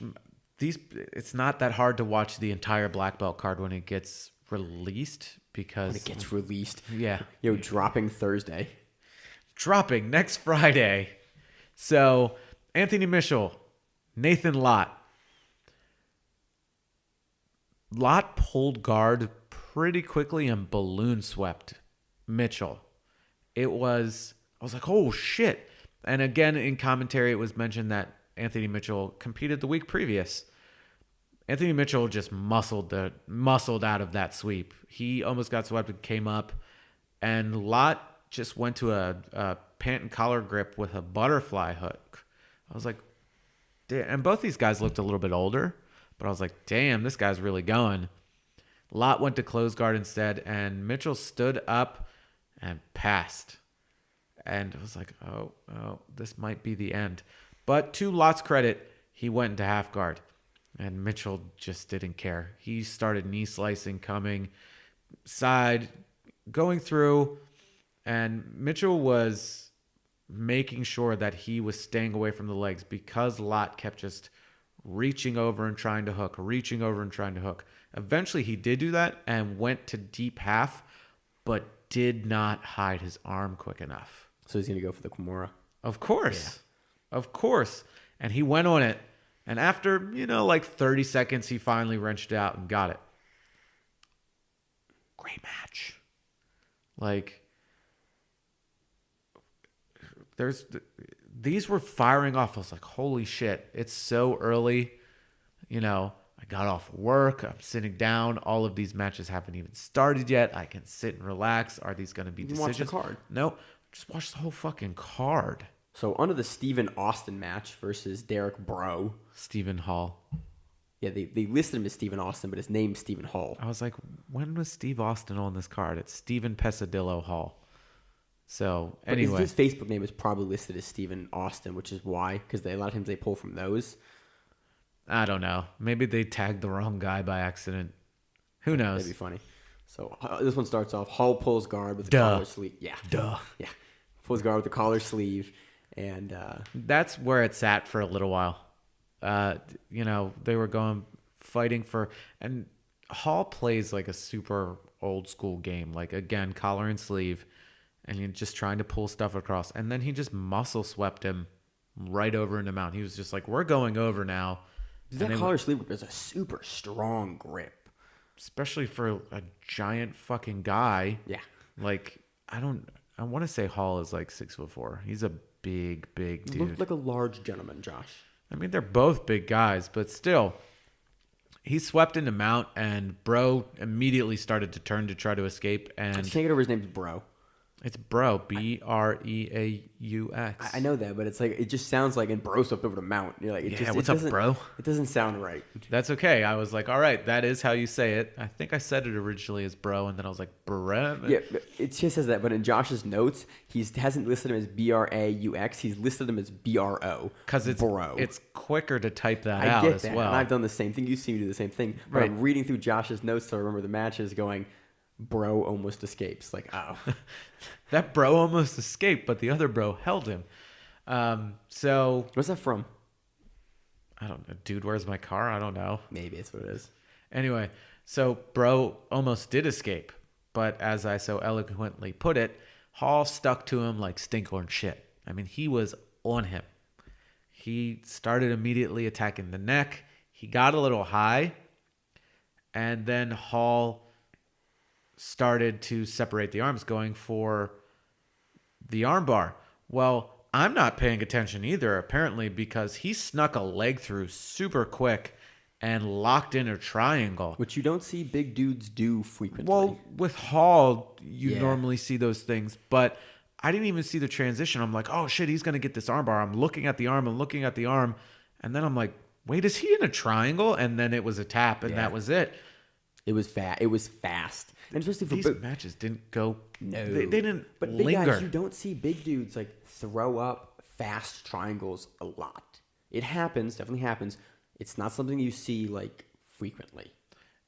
It's not that hard to watch the entire black belt card when it gets released because When it gets released. yeah, Dropping Thursday. dropping next Friday. So Anthony Mitchell, Nathan Lott. Lott pulled guard pretty quickly and balloon swept Mitchell. I was like, oh shit. And again, in commentary, it was mentioned that Anthony Mitchell competed the week previous. Anthony Mitchell just muscled out of that sweep. He almost got swept and came up, and Lott just went to a pant and collar grip with a butterfly hook. I was like, damn. And both these guys looked a little bit older, but I was like, damn, this guy's really going. Lott went to close guard instead, and Mitchell stood up and passed. And I was like, oh, this might be the end. But to Lott's credit, he went into half guard. And Mitchell just didn't care. He started knee slicing, coming side, going through. And Mitchell was making sure that he was staying away from the legs because Lott kept just reaching over and trying to hook, reaching over and trying to hook. Eventually he did do that and went to deep half, but did not hide his arm quick enough. So he's going to go for the Kimura. Of course. Yeah. Of course. And he went on it. And after, like 30 seconds, he finally wrenched it out and got it. Great match. Like, these were firing off. I was like, holy shit, it's so early. I got off work. I'm sitting down. All of these matches haven't even started yet. I can sit and relax. Are these going to be You can decisions? watch the card. No, just watch the whole fucking card. So onto the Stephen Austin match versus Derek Bro. Stephen Hall. Yeah, they listed him as Stephen Austin, but his name's Stephen Hall. I was like, when was Steve Austin on this card? It's Stephen Pesadillo Hall. So, But anyway. his Facebook name is probably listed as Stephen Austin, which is why, because a lot of times they pull from those. I don't know. Maybe they tagged the wrong guy by accident. Who knows? That'd be funny. So this one starts off, Hall pulls guard with the Duh. collar sleeve. Yeah. Duh. Yeah. Pulls guard with the collar sleeve. And That's where it sat for a little while. They were fighting for, and Hall plays like a super old school game. Like, again, collar and sleeve, and you're just trying to pull stuff across. And then he just muscle swept him right over into mount. He was just like, we're going over now. that collar sleeve grip is a super strong grip. Especially for a giant fucking guy. Yeah. Like, I want to say Hall is like 6'4". He's a big dude. Looked like a large gentleman, Josh. I mean, they're both big guys, but still, he swept into mount, and Bro immediately started to turn to try to escape. I And can't get over his name's Bro. it's Bro, Breaux. I know that, but it's like it just sounds like, and Bro swept over to mount. You're like, What's up, Bro? It doesn't sound right. That's okay. I was like, all right, that is how you say it. I think I said it originally as Bro, and then I was like, Bro. Yeah, it just says that, but in Josh's notes, he hasn't listed him as Braux. He's listed him as Bro. Because Bro. it's quicker to type that I out get as that, well. and I've done the same thing. You see me do the same thing. But Right. I'm reading through Josh's notes to remember the matches, going, Bro almost escapes. Like, oh. That Bro almost escaped, but the other Bro held him. So What's that from? I don't know. Dude, where's my car? I don't know. Maybe that's what it is. Anyway, so bro almost did escape. But as I so eloquently put it, Hall stuck to him like stinkhorn shit. I mean, he was on him. He started immediately attacking the neck. He got a little high. And then Hall started to separate the arms, going for the armbar. Well, I'm not paying attention either, apparently, because he snuck a leg through super quick and locked in a triangle. Which you don't see big dudes do frequently. Well, with Hall, you Yeah. normally see those things, but I didn't even see the transition. I'm like, oh shit, he's going to get this armbar. I'm looking at the arm and then I'm like, wait, is he in a triangle? And then it was a tap, and that was it. It was fast. And especially for These matches didn't go. No. They didn't But big linger. guys, you don't see big dudes like throw up fast triangles a lot. It happens, definitely happens. It's not something you see like frequently.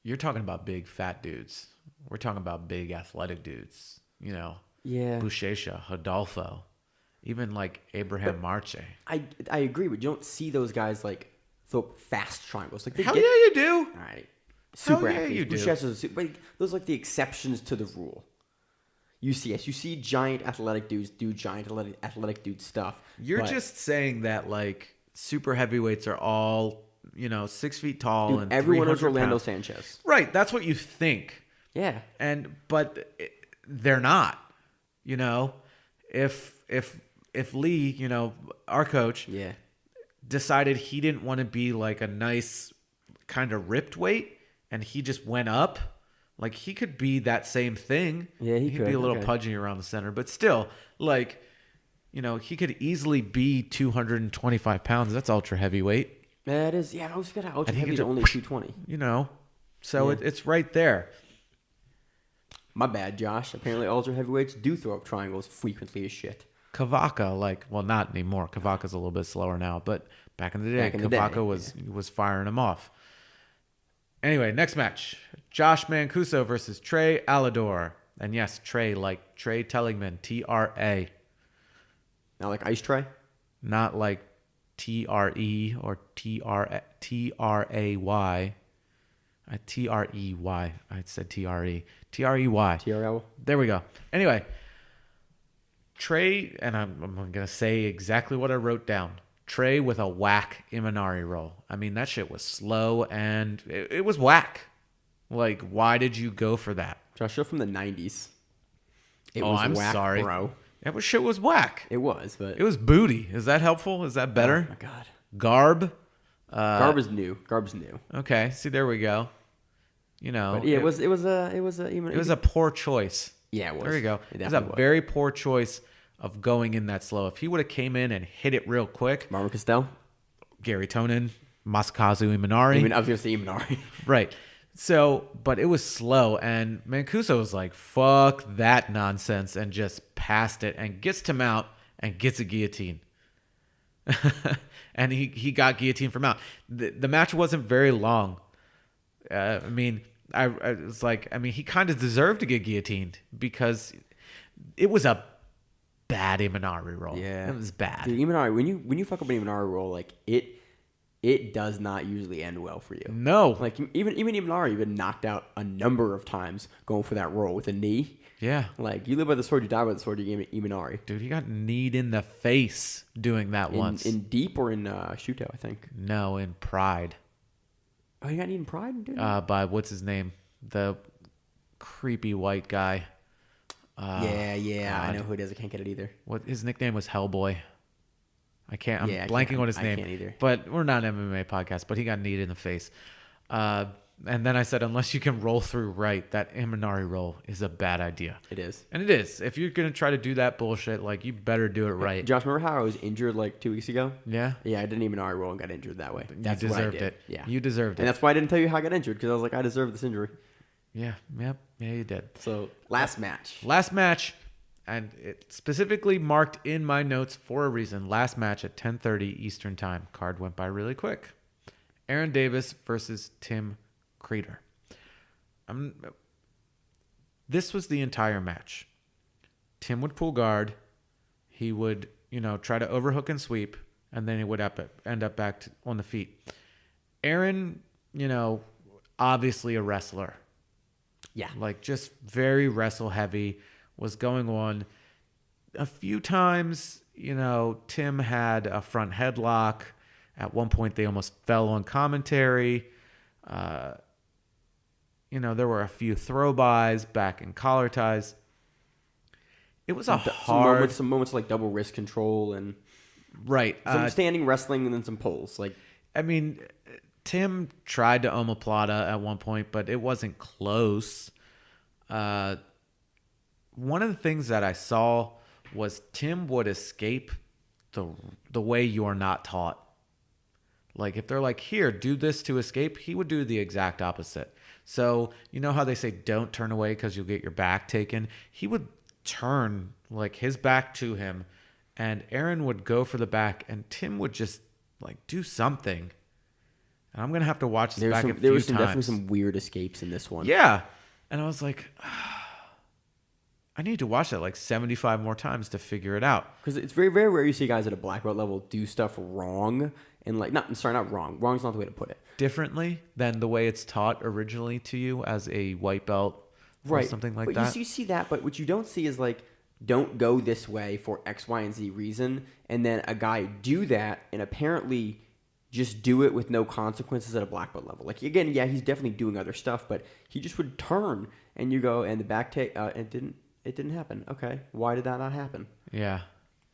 You're talking about big fat dudes. We're talking about big athletic dudes. You know, Yeah. Buchecha, Hodolfo, even like Abraham Marche. I agree, but you don't see those guys like throw up fast triangles. Like Hell yeah, you do. All right. Super yeah, you athletes. do. Buchecha's but those are like the exceptions to the rule. You see giant athletic dudes do giant athletic dude stuff. You're but, just saying that like super heavyweights are all 6 feet tall dude, and everyone knows 300 Orlando pounds. Sanchez. Right, that's what you think. Yeah. But they're not. If Lee, our coach, Yeah. decided he didn't want to be like a nice kind of ripped weight and he just went up, like he could be that same thing. Yeah, he could could, be a little okay. pudgy around the center, but still, like, he could easily be 225 pounds. That's ultra heavyweight, That is, yeah, I always got ultra And he heavy could to just- only 220. So Yeah. it's right there. My bad, Josh. Apparently, ultra heavyweights do throw up triangles frequently as shit. Kavaka, not anymore. Kavaka's a little bit slower now, but back in the day, Back in the day, Kavaka was firing him off. Anyway, next match. Josh Mancuso versus Trey Alador. And yes, Trey, like Trey Tellingman, T-R-A. Now, like ice tray. Not like T-R-E or T-R-A-Y. T-R-E-Y. I said T-R-E. T-R-E-Y. TRL. There we go. Anyway, Trey, and I'm going to say exactly what I wrote down. Trey with a whack Imanari roll. I mean, that shit was slow and it was whack. Like, why did you go for that? Josh, show from the 90s. It Oh, was I'm whack, sorry. bro. That shit was whack. It was, but It was booty. Is that helpful? Is that better? oh my god, Garb. Garb is new. Garb's new. Okay. See, there we go. But yeah, it was a poor choice. Yeah, it was. There you go. It It was a definitely was. very poor choice of going in that slow. If he would have came in and hit it real quick, Marvin Castell. Gary Tonon, Masakazu Imanari. I was gonna say Imanari. Right. So, but it was slow, and Mancuso was like, fuck that nonsense, and just passed it and gets to mount and gets a guillotine. And he got guillotine from mount. The match wasn't very long. I was like, he kind of deserved to get guillotined because it was a bad Imanari roll. Yeah, It was bad. Dude, Imanari, when you fuck up an Imanari roll, like it does not usually end well for you. No. Like even Imanari, you've been knocked out a number of times going for that roll with a knee. Yeah. Like you live by the sword, you die by the sword. You game Imanari. Dude, he got kneed in the face doing that once. In deep or in Shuto, I think. No, in Pride. Oh, you got kneed in Pride, dude. By what's his name? The creepy white guy. yeah, I God. know who it is. I can't get it either. What his nickname was Hellboy. I'm Yeah, I blanking can't- on his I name. can't either. But we're not an MMA podcast, but he got kneed in the face. And then I said, unless you can roll through right, that Imanari roll is a bad idea. It is. And it is. If you're going to try to do that bullshit, like, you better do it right. Josh, remember how I was injured like 2 weeks ago? Yeah? Yeah, I did an Imanari roll and got injured that way. That's you what I deserved did. it. Yeah. You deserved it. And that's why I didn't tell you how I got injured, because I was like, I deserve this injury. Yeah. Yep. Yeah, you did. So, last match. Last match, and it specifically marked in my notes for a reason. Last match at 10:30 Eastern Time. Card went by really quick. Aaron Davis versus Tim Creeder. This was the entire match. Tim would pull guard. He would, try to overhook and sweep. and then he would end up back on the feet. Aaron, obviously a wrestler. Yeah. Like just very wrestle heavy, was going on a few times. Tim had a front headlock. At one point, they almost fell on commentary. There were a few throw-bys, back and collar ties. It was some moments like double wrist control and right. Some standing wrestling and then some pulls. Tim tried to omoplata at one point, but it wasn't close. One of the things that I saw was Tim would escape the way you're not taught. Like if they're like, here, do this to escape, he would do the exact opposite. So you know how they say don't turn away because you'll get your back taken? He would turn like his back to him, and Aaron would go for the back, and Tim would just like do something. And I'm gonna have to watch this back a few times. There was definitely some weird escapes in this one. Yeah, and I was like, I need to watch that like 75 more times to figure it out. Because it's very, very rare you see guys at a black belt level do stuff wrong. And not wrong. Wrong's not the way to put it. Differently than the way it's taught originally to you as a white belt or something like that. You see that, but what you don't see is like, don't go this way for X, Y, and Z reason. And then a guy do that and apparently just do it with no consequences at a black belt level. Like, again, yeah, he's definitely doing other stuff, but he just would turn and you go, and the back take, it didn't happen. Okay, why did that not happen? Yeah.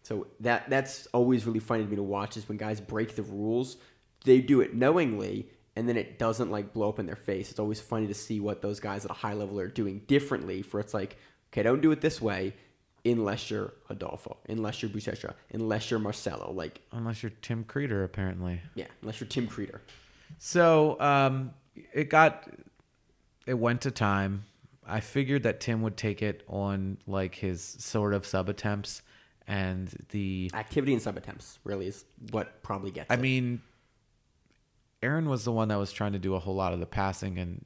So that's always really funny to me to watch is when guys break the rules, they do it knowingly, and then it doesn't like blow up in their face. It's always funny to see what those guys at a high level are doing differently. For it's like, okay, don't do it this way, unless you're Adolfo, unless you're Buchecha, unless you're Marcelo, unless you're Tim Creeder, apparently. Yeah, unless you're Tim Creeder. So it went to time. I figured that Tim would take it on like his sort of sub attempts. And the activity and sub attempts really is what probably gets it. I mean, Aaron was the one that was trying to do a whole lot of the passing and,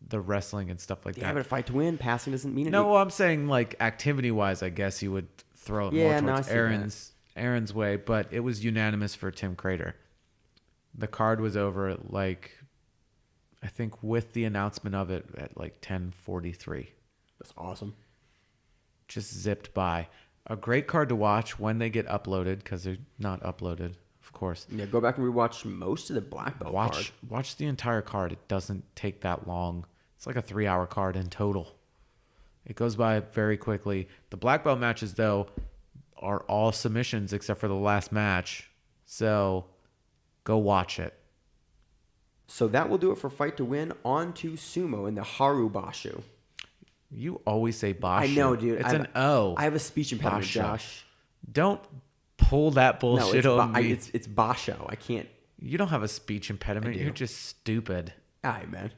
the wrestling and stuff like that. Yeah, but fight to win, passing doesn't mean anything. No, I'm saying like activity wise, I guess you would throw it more towards Aaron's way, but it was unanimous for Tim Creeder. The card was over at I think with the announcement of it at 10:43. That's awesome. Just zipped by. A great card to watch when they get uploaded, because they're not uploaded, of course. Yeah, go back and rewatch most of the black belt card. Watch the entire card. It doesn't take that long. It's like a 3-hour card in total. It goes by very quickly. The black belt matches, though, are all submissions except for the last match. So go watch it. So that will do it for Fight to Win. On to Sumo in the Haru Basho. You always say basho. I know, dude. It's an O. I have a speech impediment, Basho. Josh. Don't pull that bullshit on me. It's basho. I can't. You don't have a speech impediment. You're just stupid. All right, man.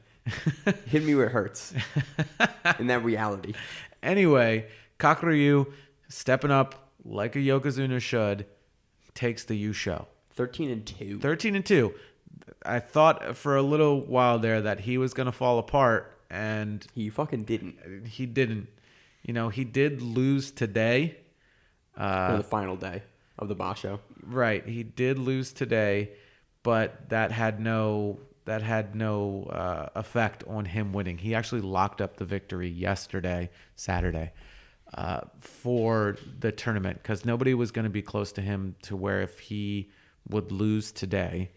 Hit me where it hurts. In that reality. Anyway, Kakuryu stepping up like a Yokozuna should, takes the Yusho. 13-2. 13-2. I thought for a little while there that he was going to fall apart. And he fucking didn't. He didn't. He did lose today. For the final day of the basho. Right. He did lose today, but that had no effect on him winning. He actually locked up the victory Saturday, for the tournament, because nobody was going to be close to him to where if he would lose today,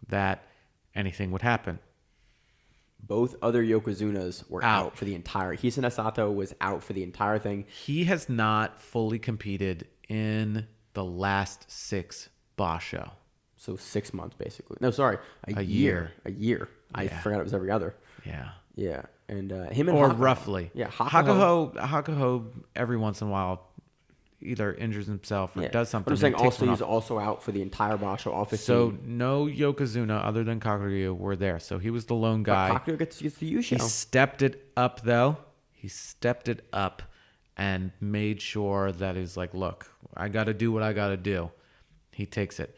that anything would happen. Both other Yokozunas were out for the entire. Hisana Sato was out for the entire thing. He has not fully competed in the last 6 basho. So 6 months, basically. No, sorry. A year. A year. Yeah. I forgot it was every other. Yeah. Yeah. And him and Or Hakuho. roughly. Yeah. Hakuho, every once in a while, either injures himself or does something. But I'm saying also he's also out for the entire basho all 15. So no Yokozuna other than Kakuryu were there. So he was the lone guy. Kakuryu gets the Yusho. He stepped it up, though. He stepped it up and made sure that he's like, look, I got to do what I got to do. He takes it.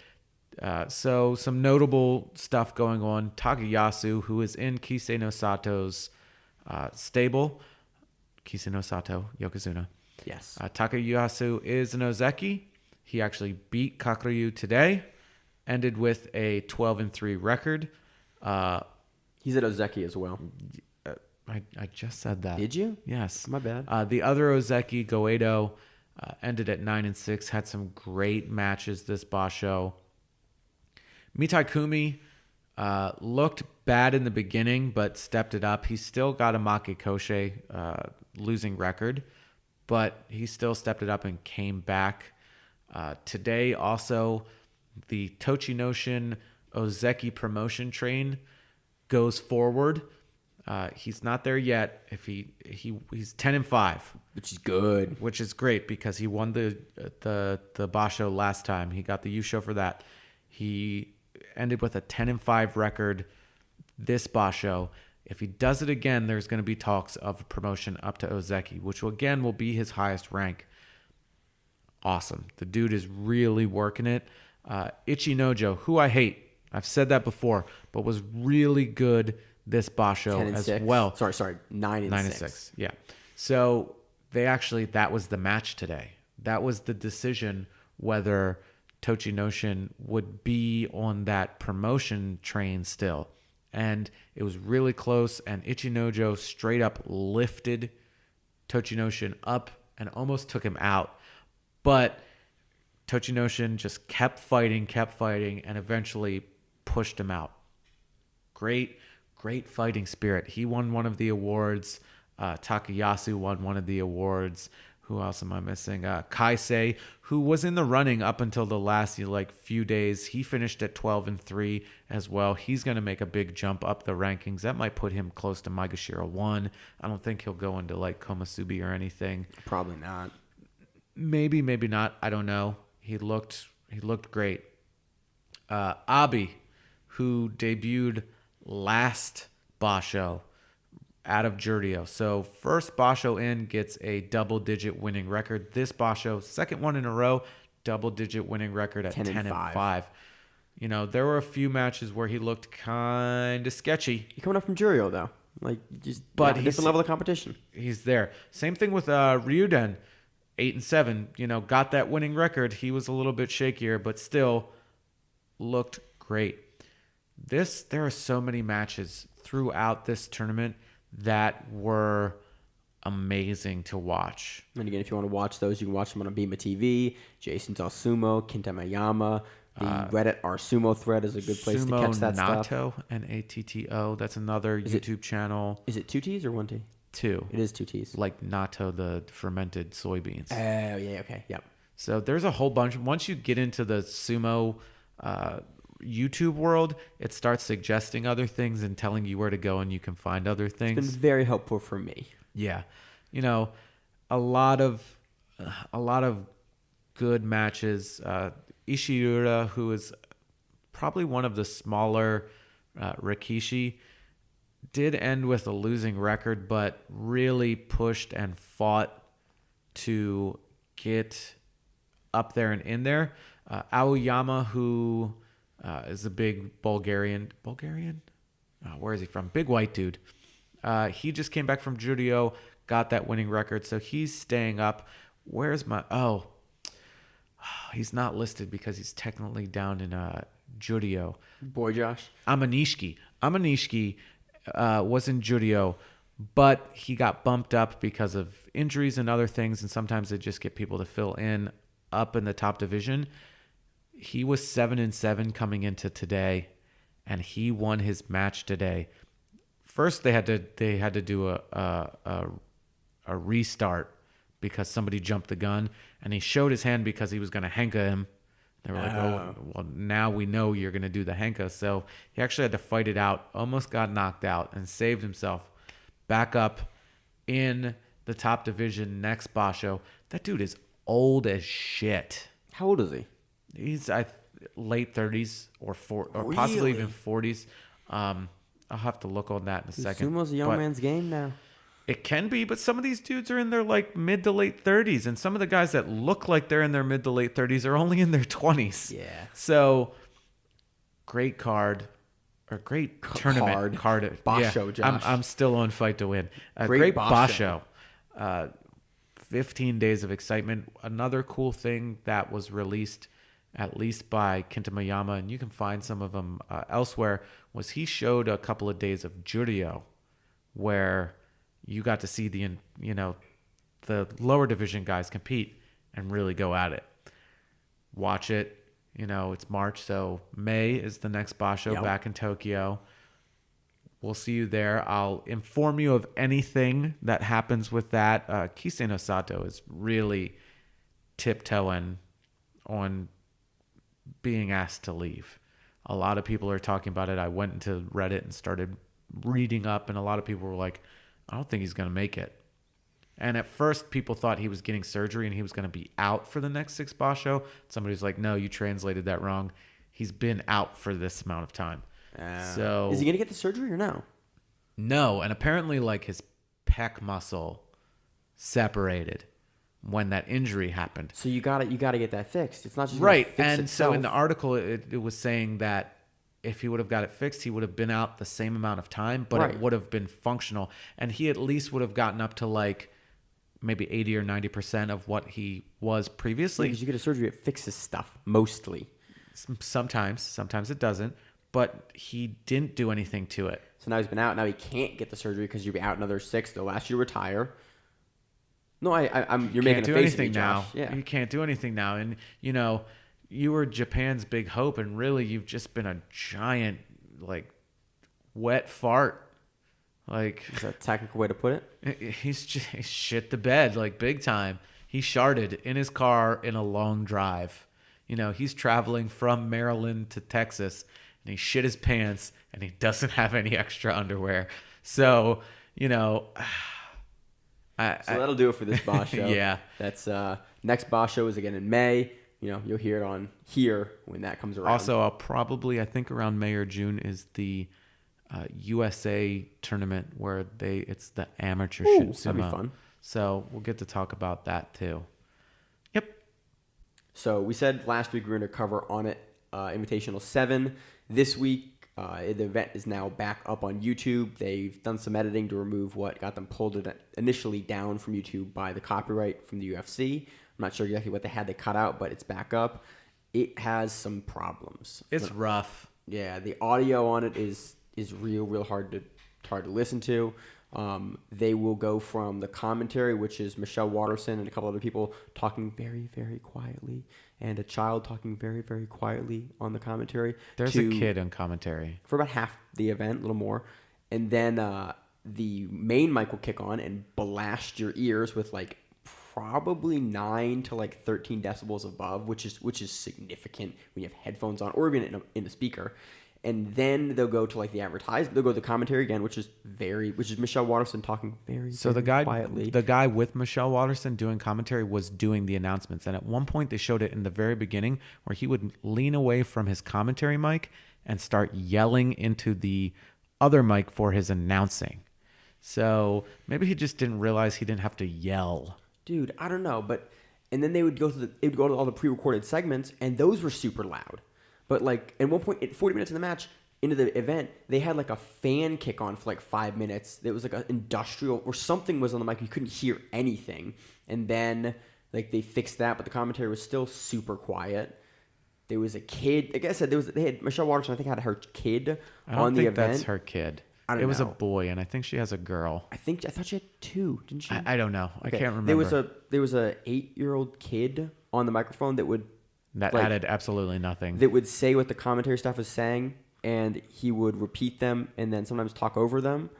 So some notable stuff going on. Takayasu, who is in Kisei no Sato's stable. Kisei no Sato, Yokozuna. Yes. Takayasu is an Ozeki. He actually beat Kakuryu today, ended with a 12-3 record. He's at Ozeki as well. I just said that. Did you? Yes. My bad. The other Ozeki, Goedo, ended at 9-6. Had some great matches this basho. Mitai Kumi looked bad in the beginning, but stepped it up. He still got a Make Koshe losing record, but he still stepped it up and came back. Today, also, the Tochinoshin Ozeki promotion train goes forward. He's not there yet. If he's 10-5, Which is good. which is great because he won the basho last time. He got the Yusho for that. He ended with a 10-5 record this basho. If he does it again, there's going to be talks of promotion up to Ozeki, which will be his highest rank. Awesome. The dude is really working it. Ichinojo, who I hate. I've said that before, but was really good this basho as 10-6. well. Sorry, 9-6. 9-6. Yeah. So that was the match today. That was the decision whether Tochinoshin would be on that promotion train still. And it was really close, and Ichinojo straight up lifted Tochinoshin up and almost took him out. But Tochinoshin just kept fighting, and eventually pushed him out. Great fighting spirit. He won one of the awards. Takayasu won one of the awards. Who else am I missing? Kaisei, who was in the running up until the last few days. He finished at 12-3 as well. He's going to make a big jump up the rankings. That might put him close to Maegashira 1. I don't think he'll go into Komusubi or anything. Probably not. Maybe not. I don't know. He looked great. Abi, who debuted last basho out of Jurio. So first basho in gets a double-digit winning record. This basho, second one in a row, double-digit winning record at 10-5. You know, there were a few matches where he looked kind of sketchy. You're coming up from Jurio, though. But a different level of competition. He's there. Same thing with Ryuden, 8-7. You know, got that winning record. He was a little bit shakier, but still looked great. There are so many matches throughout this tournament that were amazing to watch. And again, if you want to watch those, you can watch them on Abima TV. Jason's on Sumo, Kintamayama. The Reddit R Sumo thread is a good place to catch that stuff. Natto, Natto. That's another YouTube channel. Is it 2 T's or 1 T? 2. It is 2 T's. Like natto, the fermented soybeans. Oh, yeah, okay. Yep. So there's a whole bunch. Once you get into the sumo YouTube world, it starts suggesting other things and telling you where to go, and you can find other things. It's been very helpful for me. Yeah. You know, a lot of good matches. Ishiura, who is probably one of the smaller Rikishi, did end with a losing record, but really pushed and fought to get up there and in there. Aoyama, who is a big Bulgarian. Where is he from? Big white dude. He just came back from Judio, got that winning record, so he's staying up. Where's my... he's not listed because he's technically down in Judio. Boy, Josh. Amanishiki was in Judio, but he got bumped up because of injuries and other things, and sometimes they just get people to fill in up in the top division. He was 7-7 coming into today, and he won his match today. First, they had to do a restart because somebody jumped the gun, and he showed his hand because he was going to henka him. They were like, "Oh, well, now we know you're going to do the henka." So he actually had to fight it out. Almost got knocked out and saved himself. Back up in the top division next basho. That dude is old as shit. How old is he? He's late 30s or possibly even 40s. I'll have to look on that in a second. Sumo's a young man's game now. It can be, but some of these dudes are in their mid to late 30s, and some of the guys that look like they're in their mid to late 30s are only in their 20s. Yeah. So great card. Or great tournament card. Basho, yeah, Josh. I'm still on Fight to Win. Great basho. 15 days of excitement. Another cool thing that was released, at least by Kenta Mayama, and you can find some of them elsewhere, was he showed a couple of days of Jurio, where you got to see the lower division guys compete and really go at it. Watch it. It's March, so May is the next basho back in Tokyo. We'll see you there. I'll inform you of anything that happens with that. Kisei no Sato is really tiptoeing on being asked to leave. A lot of people are talking about it. I went into Reddit and started reading up, and a lot of people were like, I don't think he's going to make it. And at first, people thought he was getting surgery and he was going to be out for the next 6 basho. Somebody was like, no, you translated that wrong. He's been out for this amount of time. So is he going to get the surgery or no? No, and apparently like his pec muscle separated when that injury happened. So you got to get that fixed. It's not just right. Fix and itself. So in the article, it was saying that if he would have got it fixed, he would have been out the same amount of time, but it would have been functional, and he at least would have gotten up to like maybe 80 or 90% of what he was previously. Because you get a surgery, it fixes stuff mostly. Sometimes it doesn't. But he didn't do anything to it. So now he's been out. Now he can't get the surgery because you'll be out another 6. They'll ask you to retire. No, you're making a face at me, Josh. now. Yeah. You can't do anything now. And, you were Japan's big hope, and really you've just been a giant, like, wet fart. Like, is that a technical way to put it? He's shit the bed, like, big time. He sharted in his car in a long drive. He's traveling from Maryland to Texas, and he shit his pants, and he doesn't have any extra underwear. So, so that'll do it for this basho. Yeah. That's next basho is again in May. You'll hear it on here when that comes around. Also, I think around May or June is the USA tournament where it's the amateur shoot sumo. That'd be fun. So we'll get to talk about that too. Yep. So we said last week we were going to cover Onnit Invitational 7. This week, the event is now back up on YouTube. They've done some editing to remove what got them pulled initially down from YouTube by the copyright from the UFC. I'm not sure exactly what they had to cut out, but it's back up. It has some problems. It's rough. Yeah, the audio on it is real hard to listen to. They will go from the commentary, which is Michelle Watterson and a couple other people talking very, very quietly, and a child talking very, very quietly on the commentary. There's a kid on commentary. For about half the event, a little more. And then the main mic will kick on and blast your ears with like probably 9 to like 13 decibels above, which is significant when you have headphones on or even in the speaker. And then they'll go to like the advertisement. They'll go to the commentary again, which is Michelle Watterson talking very, very quietly. The guy with Michelle Watterson doing commentary was doing the announcements. And at one point they showed it in the very beginning where he would lean away from his commentary mic and start yelling into the other mic for his announcing. So maybe he just didn't realize he didn't have to yell. Dude, I don't know, and then they would go to all the pre-recorded segments, and those were super loud. But like at one point, 40 minutes in the match, into the event, they had like a fan kick on for like 5 minutes. It was like an industrial or something was on the mic. You couldn't hear anything. And then like they fixed that, but the commentary was still super quiet. There was a kid. Like I said, they had Michelle Watterson. I think had her kid on the event. That's her kid. It was a boy, and I think she has a girl. I thought she had 2, didn't she? I don't know. Okay. I can't remember. There was a 8-year-old kid on the microphone that added absolutely nothing. That would say what the commentary staff was saying, and he would repeat them and then sometimes talk over them.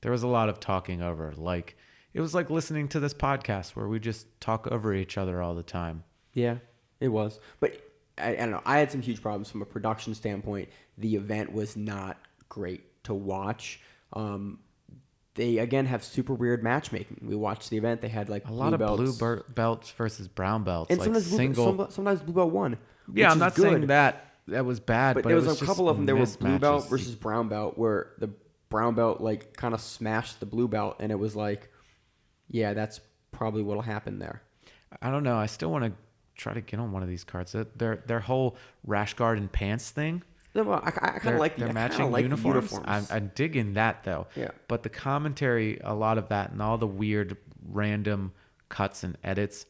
There was a lot of talking over. Like it was like listening to this podcast where we just talk over each other all the time. Yeah, it was. But I don't know. I had some huge problems from a production standpoint. The event was not great to watch. They again have super weird matchmaking. We watched the event. They had like a lot of blue belts versus brown belts, and like sometimes blue belt won. Yeah, I'm not saying that was bad, but there was a just couple of them. There were blue belt mismatches. versus brown belt, where the brown belt like kind of smashed the blue belt, and it was like, yeah, that's probably what'll happen there. I don't know. I still want to try to get on one of these cards. Their whole rash guard and pants thing. Well, I kind of like their matching uniforms. I'm digging that though. Yeah. But the commentary, a lot of that, and all the weird, random cuts and edits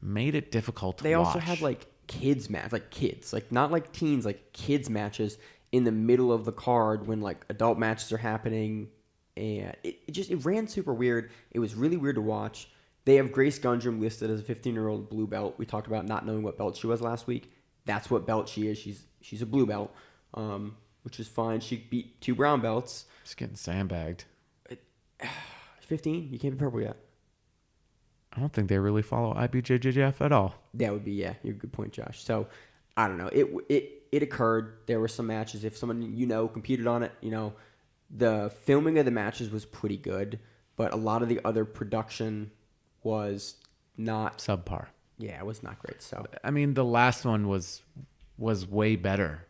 made it difficult to They watch. also had like kids match, like kids, like not like teens, like kids matches in the middle of the card when like adult matches are happening, and it ran super weird. It was really weird to watch. They have Grace Gundrum listed as a 15-year-old blue belt. We talked about not knowing what belt she was last week. That's what belt she is. She's a blue belt, which is fine. She beat 2 brown belts. Just getting sandbagged. 15? You can't be purple yet. I don't think they really follow IBJJF at all. That would be, yeah, you're a good point, Josh. So, I don't know. It occurred. There were some matches. If someone competed on it, the filming of the matches was pretty good, but a lot of the other production was not Subpar. Yeah, it was not great. So, I mean, the last one was way better.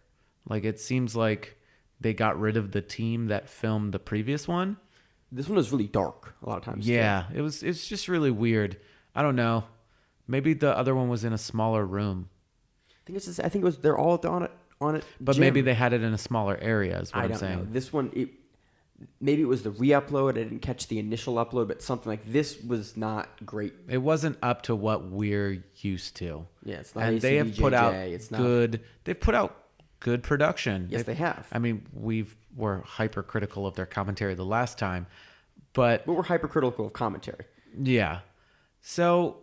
Like, it seems like they got rid of the team that filmed the previous one. This one was really dark a lot of times. Yeah, it's just really weird. I don't know. Maybe the other one was in a smaller room. I think it was they're all on it. But gym. maybe they had it in a smaller area, is what I'm saying. I don't know. This one, maybe it was the re-upload. I didn't catch the initial upload, but something like this was not great. It wasn't up to what we're used to. Yeah, it's not. And they have put out good. They've put out good production. Yes, they have. I mean, we're hypercritical of their commentary the last time, but we're hypercritical of commentary. Yeah. So,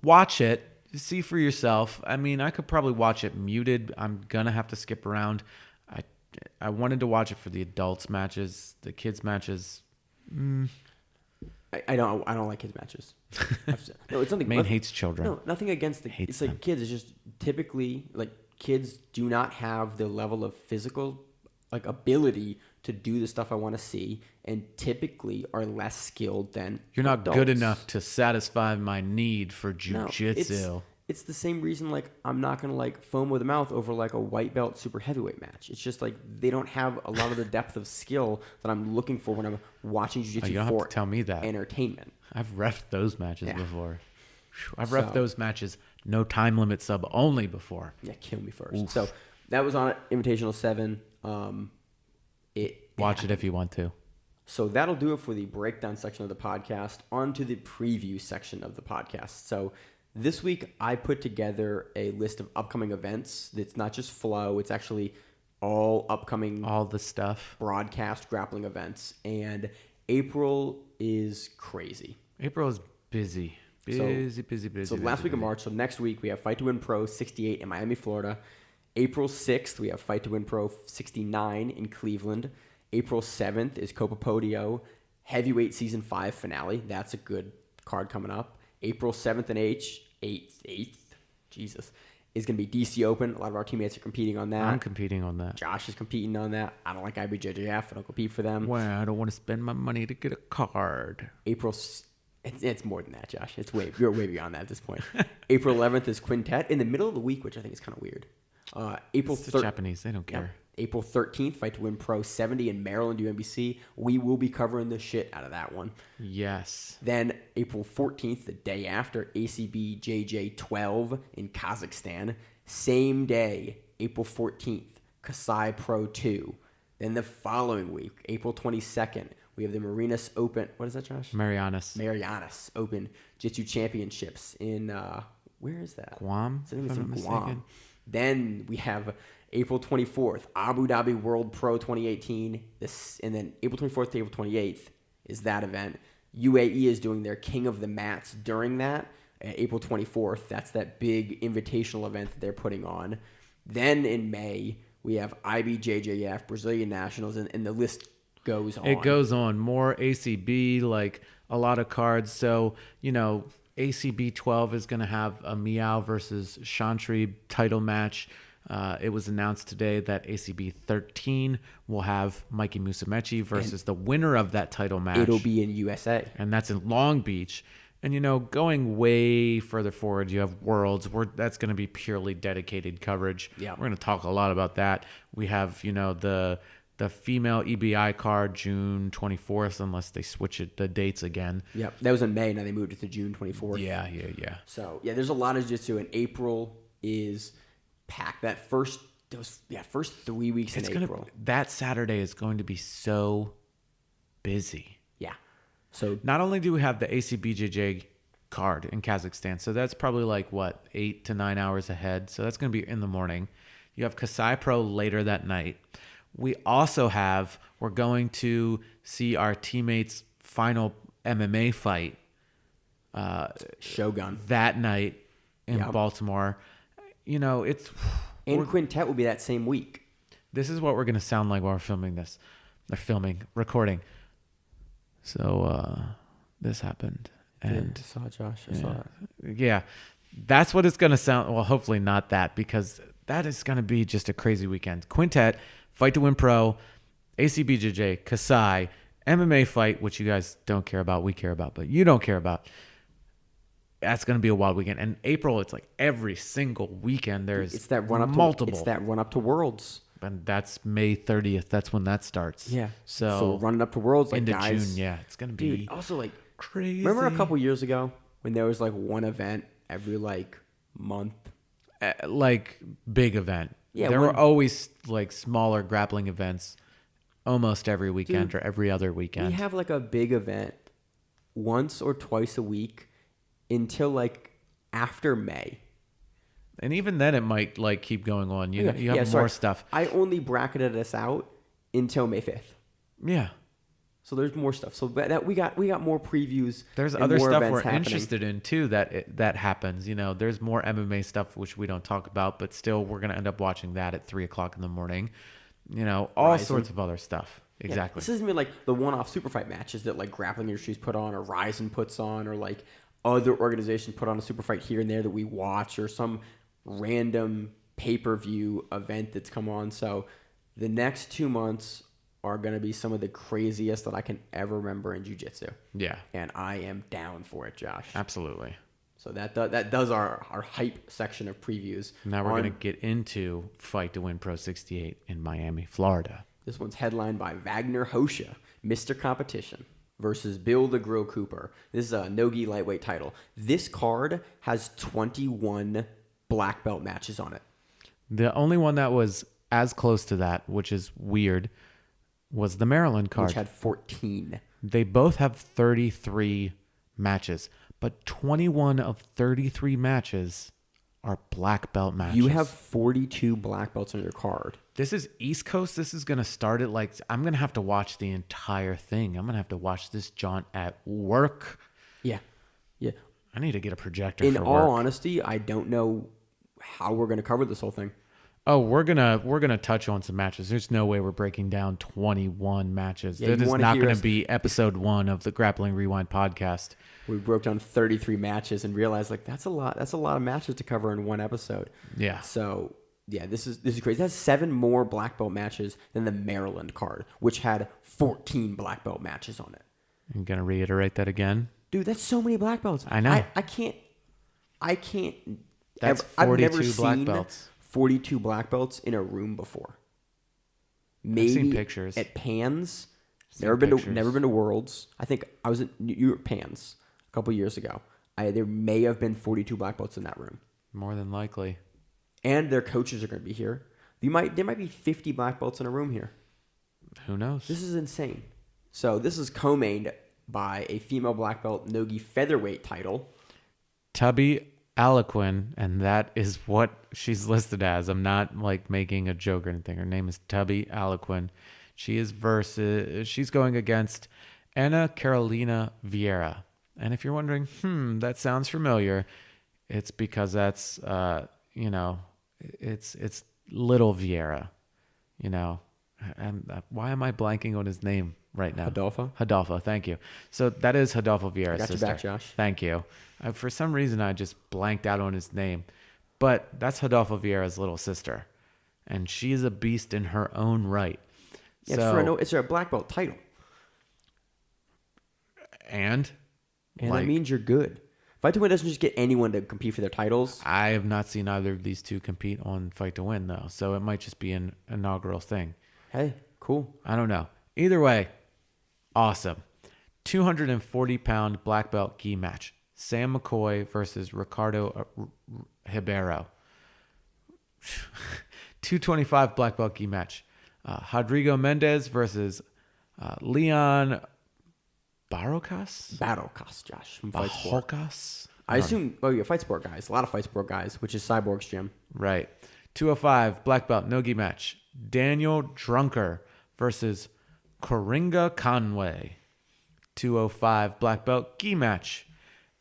watch it. See for yourself. I mean, I could probably watch it muted. I'm gonna have to skip around. I wanted to watch it for the adults matches, the kids matches. I don't like kids matches. No, it's something. Maine hates children. No, nothing against the. It's like kids. It's just typically like kids do not have the level of physical ability to do the stuff I want to see, and typically are less skilled than You're not adults. good enough to satisfy my need for jiu-jitsu. No, it's the same reason I'm not gonna foam with the mouth over a white belt super heavyweight match. It's just they don't have a lot of the depth of skill that I'm looking for when I'm watching jiu-jitsu you don't have to tell me that. Entertainment. I've reffed those matches before. I've reffed those matches no time limit sub only before. Yeah, kill me first. Oof. So that was on Invitational 7. Watch it if you want to. So that'll do it for the breakdown section of the podcast. On to the preview section of the podcast. So this week I put together a list of upcoming events. It's not just flow. It's actually all upcoming. All the stuff. Broadcast grappling events. And April is crazy. April is busy. Busy. So last week of March. So next week we have Fight to Win Pro 68 in Miami, Florida. April 6th, we have Fight to Win Pro 69 in Cleveland. April 7th is Copa Podio Heavyweight Season 5 finale. That's a good card coming up. April 7th and 8th, Jesus, is going to be DC Open. A lot of our teammates are competing on that. I'm competing on that. Josh is competing on that. I don't like IBJJF. I don't compete for them. Well, I don't want to spend my money to get a card. It's more than that, Josh. You're way beyond that at this point. April 11th is Quintet in the middle of the week, which I think is kind of weird. It's the Japanese. They don't care. April 13th, Fight to Win Pro 70 in Maryland, UMBC. We will be covering the shit out of that one. Yes. Then April 14th, the day after, ACB JJ 12 in Kazakhstan. Same day, April 14th, Kasai Pro 2. Then the following week, April 22nd, we have the Marinas Open. What is that, Josh? Marianas Open Jiu-Jitsu Championships in, where is that? Guam, I think it's in Guam. Then we have April 24th, Abu Dhabi World Pro 2018. And then April 24th to April 28th is that event. UAE is doing their King of the Mats during that. April 24th, that's that big invitational event that they're putting on. Then in May, we have IBJJF, Brazilian Nationals, and the list goes on. It goes on. More ACB, a lot of cards. So, ACB 12 is going to have a Miao versus Chantry title match. It was announced today that ACB 13 will have Mikey Musumeci versus the winner of that title match. It'll be in USA. And that's in Long Beach. And, going way further forward, you have Worlds, where that's going to be purely dedicated coverage. Yeah. We're going to talk a lot about that. We have, the female EBI card June 24th, unless they switch the dates again. Yep, that was in May. Now they moved it to June 24th. Yeah. So there's a lot of jiu-jitsu, and April is packed. First 3 weeks in April. That Saturday is going to be so busy. Yeah. So not only do we have the ACBJJ card in Kazakhstan. So that's probably like, 8 to 9 hours ahead. So that's going to be in the morning. You have Kasai Pro later that night. We're going to see our teammates' final MMA fight Shogun. that night in Yep. Baltimore. And Quintet will be that same week. This is what we're going to sound like while we're filming this. Recording. So this happened. And I saw Josh. I saw it. yeah, that's what it's going to sound. Well, hopefully not that, because that is going to be just a crazy weekend. Quintet, Fight to Win Pro, ACBJJ, Kasai, MMA fight, which you guys don't care about, we care about, but you don't care about. That's going to be a wild weekend. And April, it's like every single weekend there's It's that run up multiple. It's that run up to Worlds. And that's May 30th. That's when that starts. Yeah. So running up to Worlds, like into guys, June, yeah, it's going to be dude. Also, like, crazy. remember a couple years ago when there was like one event every like month? Like big event. Yeah, there were always like smaller grappling events almost every weekend or every other weekend. We have like a big event once or twice a week until like after May. And even then it might like keep going on. You have more stuff. I only bracketed us out until May 5th. Yeah. So there's more stuff. So that we got more previews. There's and other more stuff events we're happening. interested in too that happens. There's more MMA stuff which we don't talk about, but still we're gonna end up watching that at 3:00 in the morning. All Ryzen. sorts of other stuff. Yeah, Exactly. this isn't even like the one-off super fight matches that like Grappling Industries put on, or Ryzen puts on, or like other organizations put on a super fight here and there that we watch, or some random pay-per-view event that's come on. So the next 2 months are going to be some of the craziest that I can ever remember in jiu-jitsu. Yeah. And I am down for it, Josh. Absolutely. So that does our hype section of previews. Now we're going to get into Fight to Win Pro 68 in Miami, Florida. This one's headlined by Wagner Hosha, Mr. Competition, versus Bill the Grill Cooper. This is a no-gi lightweight title. This card has 21 black belt matches on it. The only one that was as close to that, which is weird, was the Maryland card. Which had 14. They both have 33 matches, but 21 of 33 matches are black belt matches. You have 42 black belts on your card. This is East Coast. This is going to start it like I'm going to have to watch the entire thing. I'm going to have to watch this jaunt at work. Yeah. Yeah. I need to get a projector In for all work. honesty, I don't know how we're going to cover this whole thing. Oh, we're gonna touch on some matches. There's no way we're breaking down 21 matches. Yeah, That you is wanna not hear going us- to be episode 1 of the Grappling Rewind podcast. We broke down 33 matches and realized like that's a lot of matches to cover in one episode. Yeah. So yeah, this is crazy. That's 7 more black belt matches than the Maryland card, which had 14 black belt matches on it. I'm gonna reiterate that again. Dude, that's so many black belts. I know. I can't. That's I've 42 never black seen belts. 42 black belts in a room before. I've Maybe seen pictures. at Pans. Seen Never pictures. been to Worlds. I think I was at New York Pans a couple years ago. There may have been 42 black belts in that room, More than likely. and their coaches are going to be here. There might be 50 black belts in a room here. Who knows? This is insane. So this is co-mained by a female black belt nogi featherweight title. Tubby Aliquin, and that is what she's listed as. I'm not like making a joke or anything. Her name is Tubby Aliquin. She's going against Ana Carolina Vieira. And if you're wondering, that sounds familiar, it's because that's it's little Vieira. And why am I blanking on his name right now? Hadolfo, thank you. So that is Hadolfo Vieira's Got your sister. back, Josh. Thank you. For some reason, I just blanked out on his name. But that's Hadolfo Vieira's little sister. And she is a beast in her own right. Yeah, it's for a black belt title. And that means you're good. Fight to Win doesn't just get anyone to compete for their titles. I have not seen either of these two compete on Fight to Win, though. So it might just be an inaugural thing. Hey, cool. I don't know. Either way, awesome. 240-pound black belt gi match. Sam McCoy versus Ricardo Ribeiro. 225 black belt gi match. Rodrigo Mendez versus Leon Barocas, Josh, from Fight Sport. Bajokas? I assume, yeah, Fight Sport guys. A lot of Fight Sport guys, which is Cyborg's gym. Right. 205 black belt no-gi match. Daniel Drunker versus Coringa Conway. 205 black belt gi match.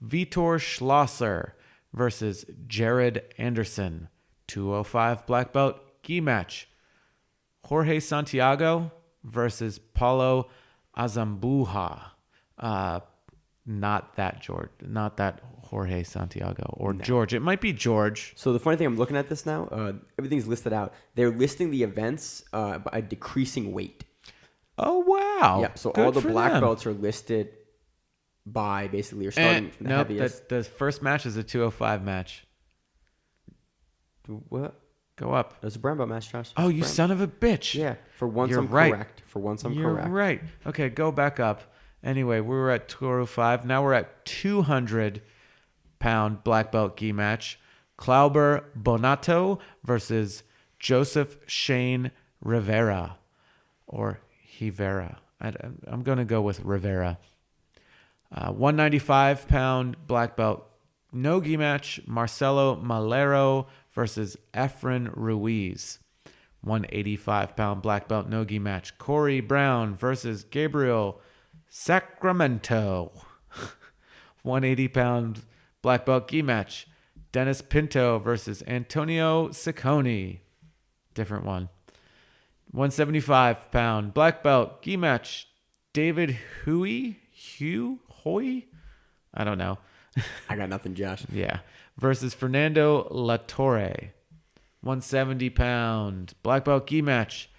Vitor Schlosser versus Jared Anderson. 205 black belt gi match. Jorge Santiago versus Paulo Azambuja. Not that Jorge Santiago or George. It might be George. So the funny thing, I'm looking at this now. Everything's listed out. They're listing the events by decreasing weight. Oh wow! Yeah. So Good all the for black them. belts are listed by basically you're starting from the heaviest. The first match is a 205 match. What? Go up. It's a brown belt match, Josh. Oh, you son of a bitch! Yeah. For once You're I'm right. correct. For once I'm You're correct. right. Okay, go back up. Anyway, we were at 205. Now we're at 200-pound black belt gi match. Clauber Bonato versus Joseph Shane Rivera. Or Rivera. I'm going to go with Rivera. 195-pound black belt no gi match. Marcelo Malero versus Efren Ruiz. 185-pound black belt no gi match. Corey Brown versus Gabriel Sacramento. 180-pound black belt gi match. Dennis Pinto versus Antonio Ciccone. Different one. 175-pound black belt gi match. David Hoy? I don't know. I got nothing, Josh. Yeah. Versus Fernando Latorre. 170-pound black belt gi match.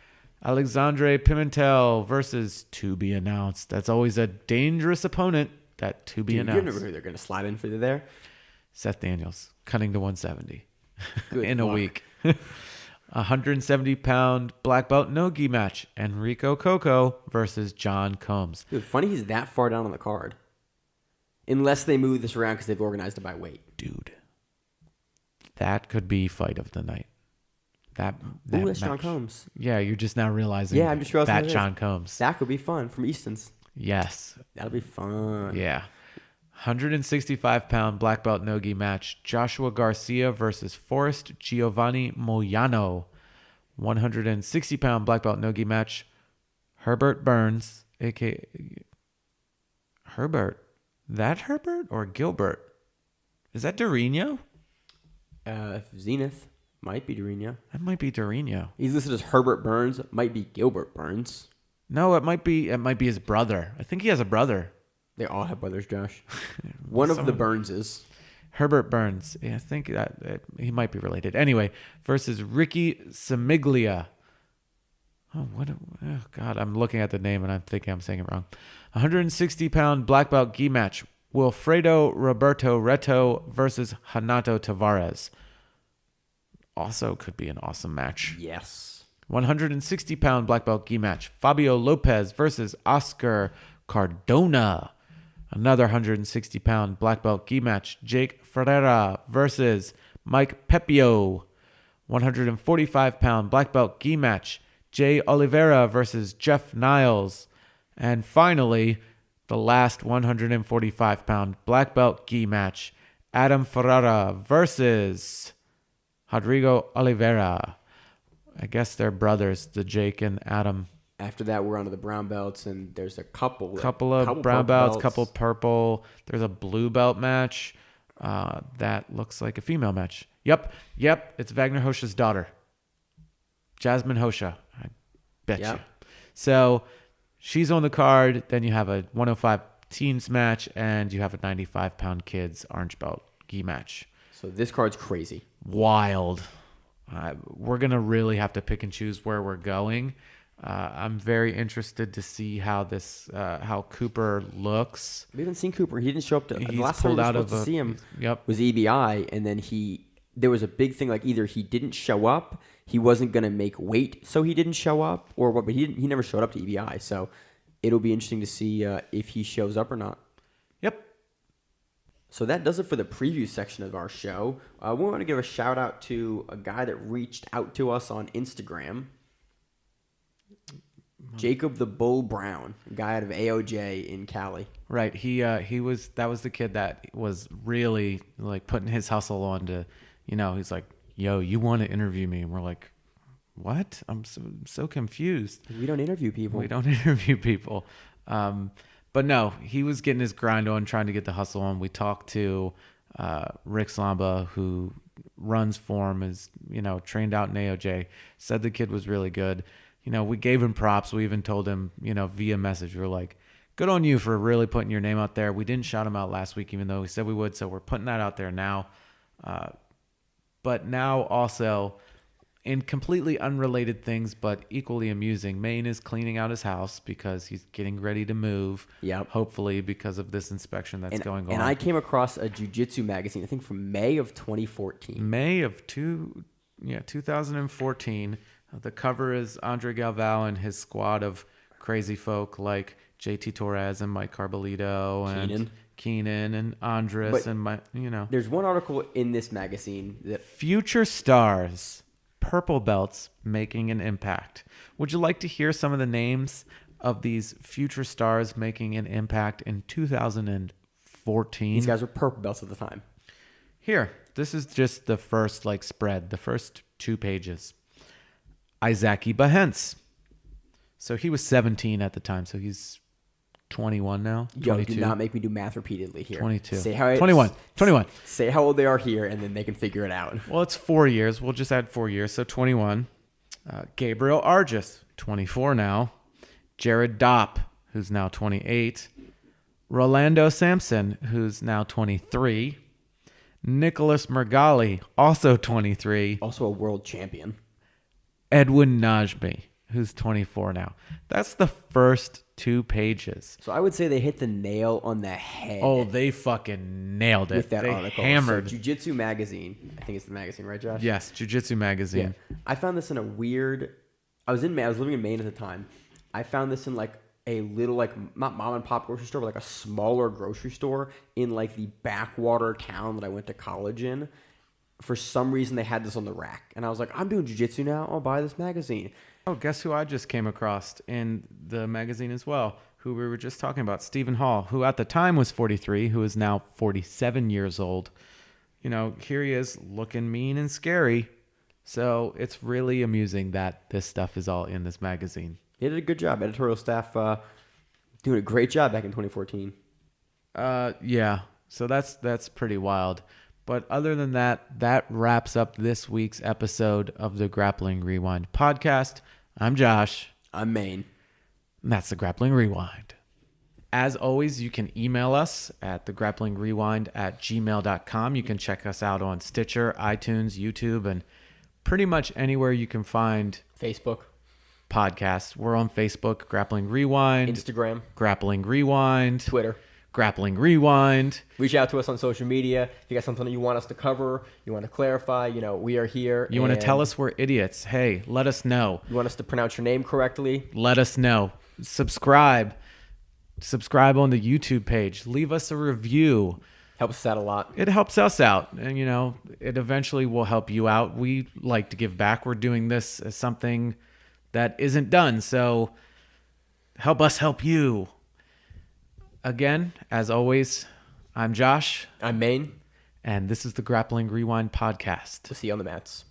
Alexandre Pimentel versus to be announced. That's always a dangerous opponent. That to be announced. You never who they're going to slide in for you there. Seth Daniels cutting to 170 Good in a luck. week. 170-pound black belt no gi match. Enrico Coco versus John Combs. Dude, funny he's that far down on the card. Unless they move this around because they've organized it by weight. Dude, that could be fight of the night. That Ooh, that's match. John Combs. Yeah, you're just now realizing. Yeah, I'm just realizing that that is. John Combs. That could be fun from Easton's. Yes. That'll be fun. Yeah. 165-pound black belt no gi match. Joshua Garcia versus Forrest Giovanni Moyano. 160-pound black belt no gi match. Herbert Burns, a.k.a. Herbert. That Herbert or Gilbert? Is that Dorino? Zenith might be Dorino. That might be Dorino. He's listed as Herbert Burns. Might be Gilbert Burns. No, it might be his brother. I think he has a brother. They all have brothers, Josh. One of the Burnses. Herbert Burns. Yeah, I think that he might be related. Anyway, versus Ricky Samiglia. Oh, God, I'm looking at the name and I'm thinking I'm saying it wrong. 160-pound black belt gi match. Wilfredo Roberto Reto versus Hanato Tavares. Also could be an awesome match. Yes. 160-pound black belt gi match. Fabio Lopez versus Oscar Cardona. Another 160-pound black belt gi match. Jake Ferreira versus Mike Pepio. 145-pound black belt gi match. Jay Oliveira versus Jeff Niles. And finally, the last 145-pound black belt gi match. Adam Ferrara versus Rodrigo Oliveira. I guess they're brothers, the Jake and Adam. After that, we're on to the brown belts, and there's a couple Of brown belts, couple purple. There's a blue belt match that looks like a female match. Yep. It's Wagner Hosha's daughter, Jasmine Hosha. I bet you. So she's on the card. Then you have a 105 teens match, and you have a 95-pound kids orange belt gi match. So this card's crazy. Wild. We're going to really have to pick and choose where we're going. I'm very interested to see how how Cooper looks. We haven't seen Cooper. He didn't show up to the He's last time pulled we were out supposed of to see him. Yep. Was EBI, and then there was a big thing like either he didn't show up, he wasn't going to make weight, so he didn't show up, or what? But he never showed up to EBI, so it'll be interesting to see if he shows up or not. Yep. So that does it for the preview section of our show. We want to give a shout out to a guy that reached out to us on Instagram. Jacob the Bull Brown, a guy out of AOJ in Cali. Right. He was the kid that was really like putting his hustle on to, he's like, yo, you want to interview me? And we're like, what? I'm so confused. We don't interview people. We don't interview people. But no, he was getting his grind on, trying to get the hustle on. We talked to Rick Slamba, who runs Form, is, trained out in AOJ, said the kid was really good. We gave him props. We even told him, via message, we were like, good on you for really putting your name out there. We didn't shout him out last week, even though we said we would. So we're putting that out there now. But now also, in completely unrelated things, but equally amusing, Maine is cleaning out his house because he's getting ready to move. Yep. Hopefully because of this inspection that's going on. And I came across a Jiu Jitsu magazine, I think from May of 2014. May of 2014. The cover is Andre Galvao and his squad of crazy folk like JT Torres and Mike Carbolito and Keenan and Andres There's one article in this magazine that future stars, purple belts making an impact. Would you like to hear some of the names of these future stars making an impact in 2014? These guys were purple belts at the time. Here, this is just the first spread, the first 2 pages. Izaki Bahens. So he was 17 at the time, so he's 21 now. 22. Do not make me do math repeatedly here. 22. Say how 21. Say how old they are here, and then they can figure it out. Well, it's 4 years. We'll just add 4 years, so 21. Gabriel Argis, 24 now. Jared Dopp, who's now 28. Rolando Sampson, who's now 23. Nicholas Mergali, also 23. Also a world champion. Edwin Najmi, who's 24 now. That's the first 2 pages. So I would say they hit the nail on the head. Oh, they fucking nailed it. With that they article. Hammered. So Jiu Jitsu Magazine. I think it's the magazine, right, Josh? Yes, Jiu Jitsu Magazine. Yeah. I found this in a weird... I was living in Maine at the time. I found this in a little not mom and pop grocery store, but a smaller grocery store in the backwater town that I went to college in. For some reason, they had this on the rack. And I was like, I'm doing jiu-jitsu now. I'll buy this magazine. Oh, guess who I just came across in the magazine as well, who we were just talking about, Stephen Hall, who at the time was 43, who is now 47 years old. Here he is looking mean and scary. So it's really amusing that this stuff is all in this magazine. They did a good job. Editorial staff doing a great job back in 2014. Yeah. So that's pretty wild. But other than that, that wraps up this week's episode of the Grappling Rewind podcast. I'm Josh. I'm Maine. And that's the Grappling Rewind. As always, you can email us at thegrapplingrewind@gmail.com. You can check us out on Stitcher, iTunes, YouTube, and pretty much anywhere you can find Facebook podcasts. We're on Facebook, Grappling Rewind. Instagram. Grappling Rewind. Twitter. Grappling Rewind. Reach out to us on social media. If you got something you want us to cover, you want to clarify, we are here. You want to tell us we're idiots. Hey, let us know. You want us to pronounce your name correctly? Let us know. Subscribe on the YouTube page. Leave us a review. Helps us out a lot. It helps us out. And, it eventually will help you out. We like to give back. We're doing this as something that isn't done. So help us help you. Again, as always, I'm Josh. I'm Maine. And this is the Grappling Rewind podcast. We'll see you on the mats.